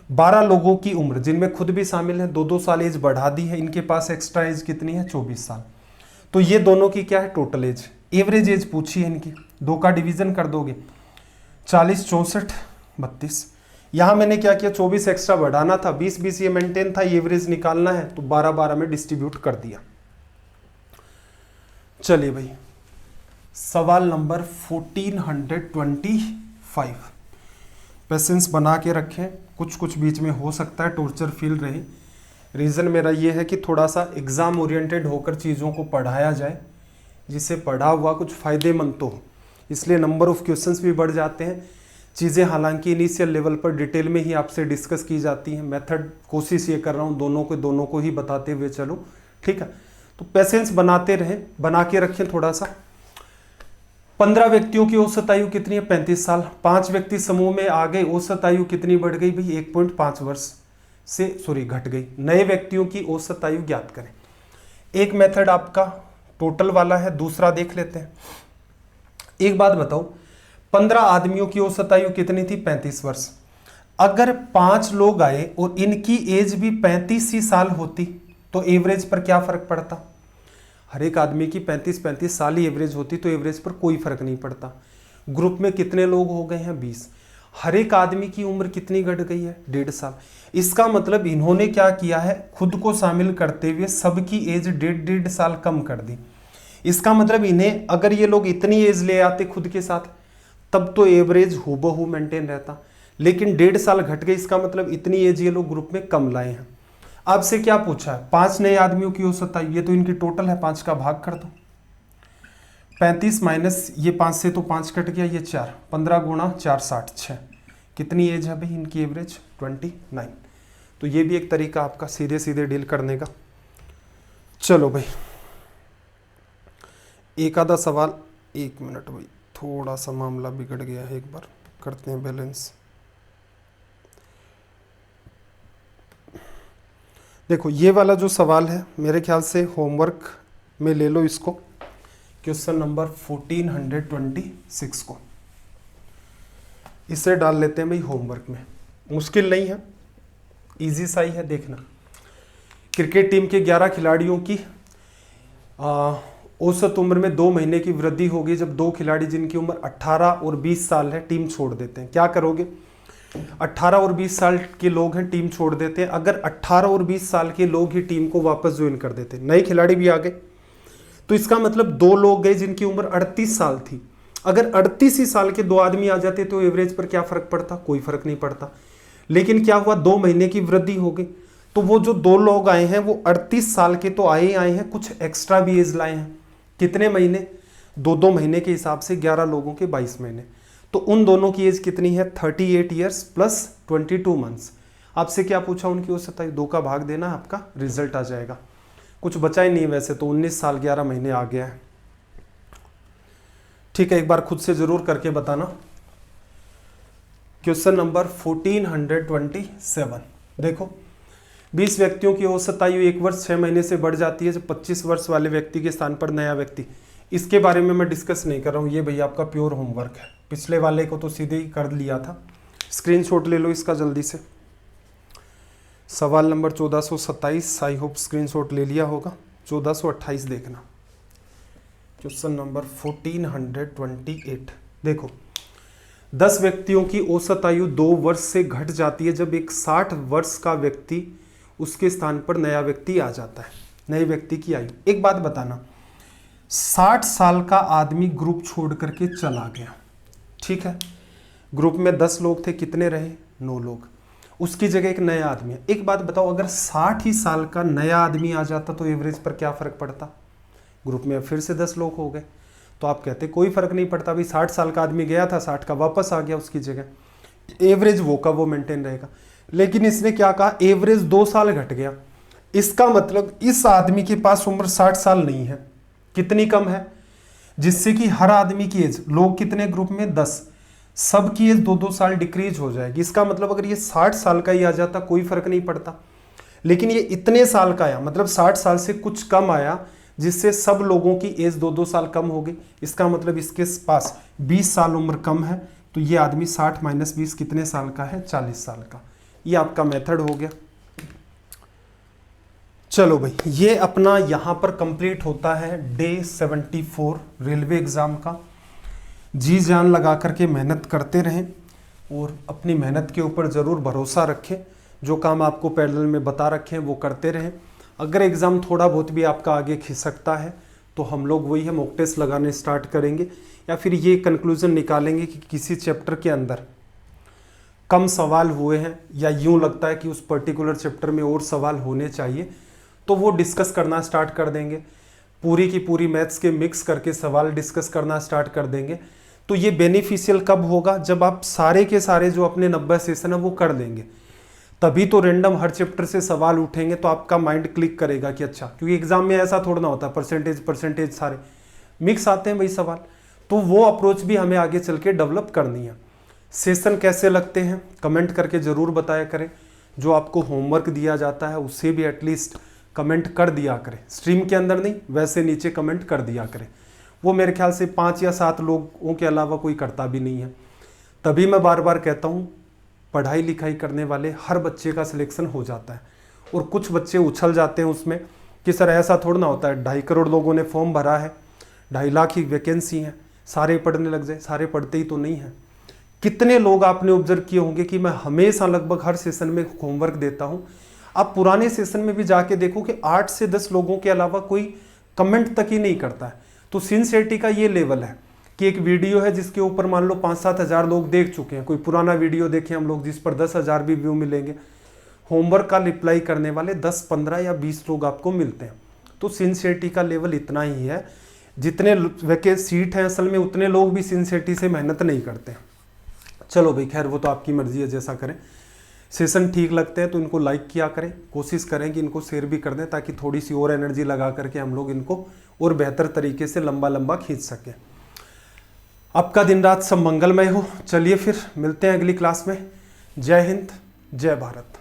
12 लोगों की उम्र, जिनमें खुद भी शामिल है, 2-2 साल एज बढ़ा दी है। इनके पास एक्स्ट्रा एज कितनी है, 24 साल। तो ये दोनों की क्या है, टोटल एज, एवरेज एज पूछी है इनकी। 2 का डिवीजन कर दोगे, 40, 64, 32। यहां मैंने क्या किया, 24 एक्स्ट्रा बढ़ाना था, 20-20 ये मेंटेन था, एवरेज निकालना है, तो 12-12 में डिस्ट्रीब्यूट कर दिया। चलिए भाई, सवाल नंबर 1425। पेशेंस बना के रखें, कुछ कुछ बीच में हो सकता है टॉर्चर फील रहे। रीज़न मेरा ये है कि थोड़ा सा एग्ज़ाम ओरिएंटेड होकर चीज़ों को पढ़ाया जाए, जिससे पढ़ा हुआ कुछ फ़ायदेमंद तो हो। इसलिए नंबर ऑफ़ क्वेश्चंस भी बढ़ जाते हैं। चीज़ें हालांकि इनिशियल लेवल पर डिटेल में ही आपसे डिस्कस की जाती हैं। मेथड कोशिश ये कर रहा हूँ दोनों को ही बताते हुए चलो, ठीक है। तो पेशेंस बनाते रहें, बना के रखें थोड़ा सा। 15 व्यक्तियों की औसत आयु कितनी है, 35 साल। 5 व्यक्ति समूह में आ गए, औसत आयु कितनी बढ़ गई भाई, 1.5 वर्ष से घट गई। नए व्यक्तियों की औसत आयु ज्ञात करें। एक मेथड आपका टोटल वाला है, दूसरा देख लेते हैं। एक बात बताओ, 15 आदमियों की औसत आयु कितनी थी, 35 वर्ष। अगर 5 लोग आए और इनकी एज भी 35 ही साल होती तो एवरेज पर क्या फर्क पड़ता। हर एक आदमी की 35-35 साल ही एवरेज होती तो एवरेज पर कोई फर्क नहीं पड़ता। ग्रुप में कितने लोग हो गए हैं, 20। हर एक आदमी की उम्र कितनी घट गई है, 1.5 साल। इसका मतलब इन्होंने क्या किया है, खुद को शामिल करते हुए सबकी एज 1.5 साल कम कर दी। इसका मतलब इन्हें, अगर ये लोग इतनी एज ले आते खुद के साथ, तब तो एवरेज हूबहू मेंटेन रहता। लेकिन 1.5 साल घट गई, इसका मतलब इतनी एज ये लोग ग्रुप में कम लाए हैं। आपसे क्या पूछा है, 5 नए आदमियों की औसत आयु, ये तो इनकी टोटल है, 5 का भाग कर दो। 35 माइनस ये 5 से तो 5 कट गया, ये 4, 15 गुणा 4, 66। कितनी एज है भाई इनकी एवरेज, 29। तो ये भी एक तरीका आपका सीधे सीधे डील करने का। चलो भाई, एक आधा सवाल, 1 मिनट भाई, थोड़ा सा मामला बिगड़ गया है, एक बार करते हैं बैलेंस। देखो ये वाला जो सवाल है, मेरे ख्याल से होमवर्क में ले लो इसको, क्वेश्चन नंबर 1426 को, इसे डाल लेते हैं भाई होमवर्क में। मुश्किल नहीं है, इजी सा ही है, देखना। क्रिकेट टीम के 11 खिलाड़ियों की औसत उम्र में 2 महीने की वृद्धि होगी जब 2 खिलाड़ी जिनकी उम्र 18 और 20 साल है टीम छोड़ देते हैं। क्या करोगे, 18 और 20 साल के लोग हैं, टीम छोड़ देते हैं। अगर 18 और 20 साल के लोग ही टीम को वापस ज्वाइन कर देते, नए खिलाड़ी भी आ गए, तो इसका मतलब 2 लोग गए जिनकी उम्र 38 साल थी। अगर 38 ही साल के 2 आदमी आ जाते तो एवरेज पर क्या फर्क पड़ता, कोई फर्क नहीं पड़ता। लेकिन क्या हुआ, 2 महीने की वृद्धि हो गई, तो वो जो 2 लोग आए हैं वो 38 साल के तो आए हैं, कुछ एक्स्ट्रा भी एज लाए हैं। कितने महीने, 2-2 महीने के हिसाब से 11 लोगों के 22 महीने। तो उन दोनों की एज कितनी है, 38 ईयर्स प्लस 22 मंथ्स। आपसे क्या पूछा, उनकी औसत आयु, 2 का भाग देना, आपका रिजल्ट आ जाएगा। कुछ बचा ही नहीं, वैसे तो 19 साल 11 महीने आ गया है। ठीक है, एक बार खुद से जरूर करके बताना। क्वेश्चन नंबर 1427 देखो, 20 व्यक्तियों की औसत आयु 1 वर्ष 6 महीने से बढ़ जाती है जब 25 वर्ष वाले व्यक्ति के स्थान पर नया व्यक्ति। इसके बारे में मैं डिस्कस नहीं कर रहा हूँ, ये भैया आपका प्योर होमवर्क है। पिछले वाले को तो सीधे ही कर लिया था, स्क्रीनशॉट ले लो इसका जल्दी से। सवाल नंबर 1427, आई होप स्क्रीनशॉट ले लिया होगा। 1428 देखना, क्वेश्चन नंबर 1428। देखो, 10 व्यक्तियों की औसत आयु 2 वर्ष से घट जाती है जब एक 60 वर्ष का व्यक्ति, उसके स्थान पर नया व्यक्ति आ जाता है। नए व्यक्ति की आयु, एक बात बताना, 60 साल का आदमी ग्रुप छोड़ करके चला गया, ठीक है। ग्रुप में 10 लोग थे, कितने रहे, 9 लोग। उसकी जगह एक नया आदमी है। एक बात बताओ, अगर 60 ही साल का नया आदमी आ जाता तो एवरेज पर क्या फर्क पड़ता। ग्रुप में फिर से 10 लोग हो गए, तो आप कहते कोई फर्क नहीं पड़ता, भाई 60 साल का आदमी गया था, 60 का वापस आ गया उसकी जगह, एवरेज वो का वो मेंटेन रहेगा। लेकिन इसने क्या कहा, एवरेज 2 साल घट गया, इसका मतलब इस आदमी के पास उम्र 60 साल नहीं है, कितनी कम है, जिससे कि हर आदमी की एज, लोग कितने ग्रुप में 10, सबकी एज 2-2 साल डिक्रीज हो जाएगी। इसका मतलब अगर ये 60 साल का ही आ जाता कोई फर्क नहीं पड़ता, लेकिन ये इतने साल का आया, मतलब 60 साल से कुछ कम आया, जिससे सब लोगों की एज 2-2 साल कम हो गई। इसका मतलब इसके पास 20 साल उम्र कम है, तो ये आदमी 60 - 20 कितने साल का है, 40 साल का। ये आपका मेथड हो गया। चलो भाई, ये अपना यहां पर कंप्लीट होता है डे 74 रेलवे एग्जाम का। जी जान लगा करके मेहनत करते रहें और अपनी मेहनत के ऊपर ज़रूर भरोसा रखें। जो काम आपको पैरेलल में बता रखे हैं वो करते रहें। अगर एग्ज़ाम थोड़ा बहुत भी आपका आगे खिसकता है तो हम लोग वही है मॉक टेस्ट लगाने स्टार्ट करेंगे, या फिर ये कंक्लूजन निकालेंगे कि किसी चैप्टर के अंदर कम सवाल हुए हैं या यूँ लगता है कि उस पर्टिकुलर चैप्टर में और सवाल होने चाहिए, तो वो डिस्कस करना स्टार्ट कर देंगे। पूरी की पूरी मैथ्स के मिक्स करके सवाल डिस्कस करना स्टार्ट कर देंगे। तो ये बेनिफिशियल कब होगा, जब आप सारे के सारे जो अपने 90 सेशन है वो कर देंगे, तभी तो रैंडम हर चैप्टर से सवाल उठेंगे, तो आपका माइंड क्लिक करेगा कि अच्छा, क्योंकि एग्जाम में ऐसा थोड़ा ना होता, परसेंटेज सारे मिक्स आते हैं वही सवाल। तो वो अप्रोच भी हमें आगे चल के डेवलप करनी है। सेशन कैसे लगते हैं कमेंट करके ज़रूर बताया करें। जो आपको होमवर्क दिया जाता है उससे भी एटलीस्ट कमेंट कर दिया करें, स्ट्रीम के अंदर नहीं, वैसे नीचे कमेंट कर दिया करें। वो मेरे ख्याल से 5 या 7 लोगों के अलावा कोई करता भी नहीं है। तभी मैं बार बार कहता हूँ, पढ़ाई लिखाई करने वाले हर बच्चे का सिलेक्शन हो जाता है, और कुछ बच्चे उछल जाते हैं उसमें कि सर ऐसा थोड़ा ना होता है, 2.5 करोड़ लोगों ने फॉर्म भरा है, 2.5 लाख ही वैकेंसी है, सारे पढ़ने लग जाए। सारे पढ़ते ही तो नहीं हैं। कितने लोग आपने ऑब्जर्व किए होंगे कि मैं हमेशा लगभग हर सेशन में होमवर्क देता हूँ। आप पुराने सेशन में भी जाके देखो कि 8 से 10 लोगों के अलावा कोई कमेंट तक ही नहीं करता है। तो सिंसियरिटी का ये लेवल है कि एक वीडियो है जिसके ऊपर मान लो 5-7 हज़ार लोग देख चुके हैं, कोई पुराना वीडियो देखें हम लोग जिस पर 10,000 भी व्यू मिलेंगे, होमवर्क का रिप्लाई करने वाले 10, 15 या 20 लोग आपको मिलते हैं। तो सिंसियरिटी का लेवल इतना ही है। जितने वैके सीट हैं असल में, उतने लोग भी सिंसियरिटी से मेहनत नहीं करते हैं। चलो भाई, खैर वो तो आपकी मर्जी है, जैसा करें। सेशन ठीक लगते हैं तो इनको लाइक किया करें, कोशिश करें कि इनको शेयर भी कर दें, ताकि थोड़ी सी और एनर्जी लगा करके हम लोग इनको और बेहतर तरीके से लंबा लंबा खींच सकें। आपका दिन रात सब मंगलमय हो। चलिए फिर मिलते हैं अगली क्लास में। जय हिंद, जय भारत।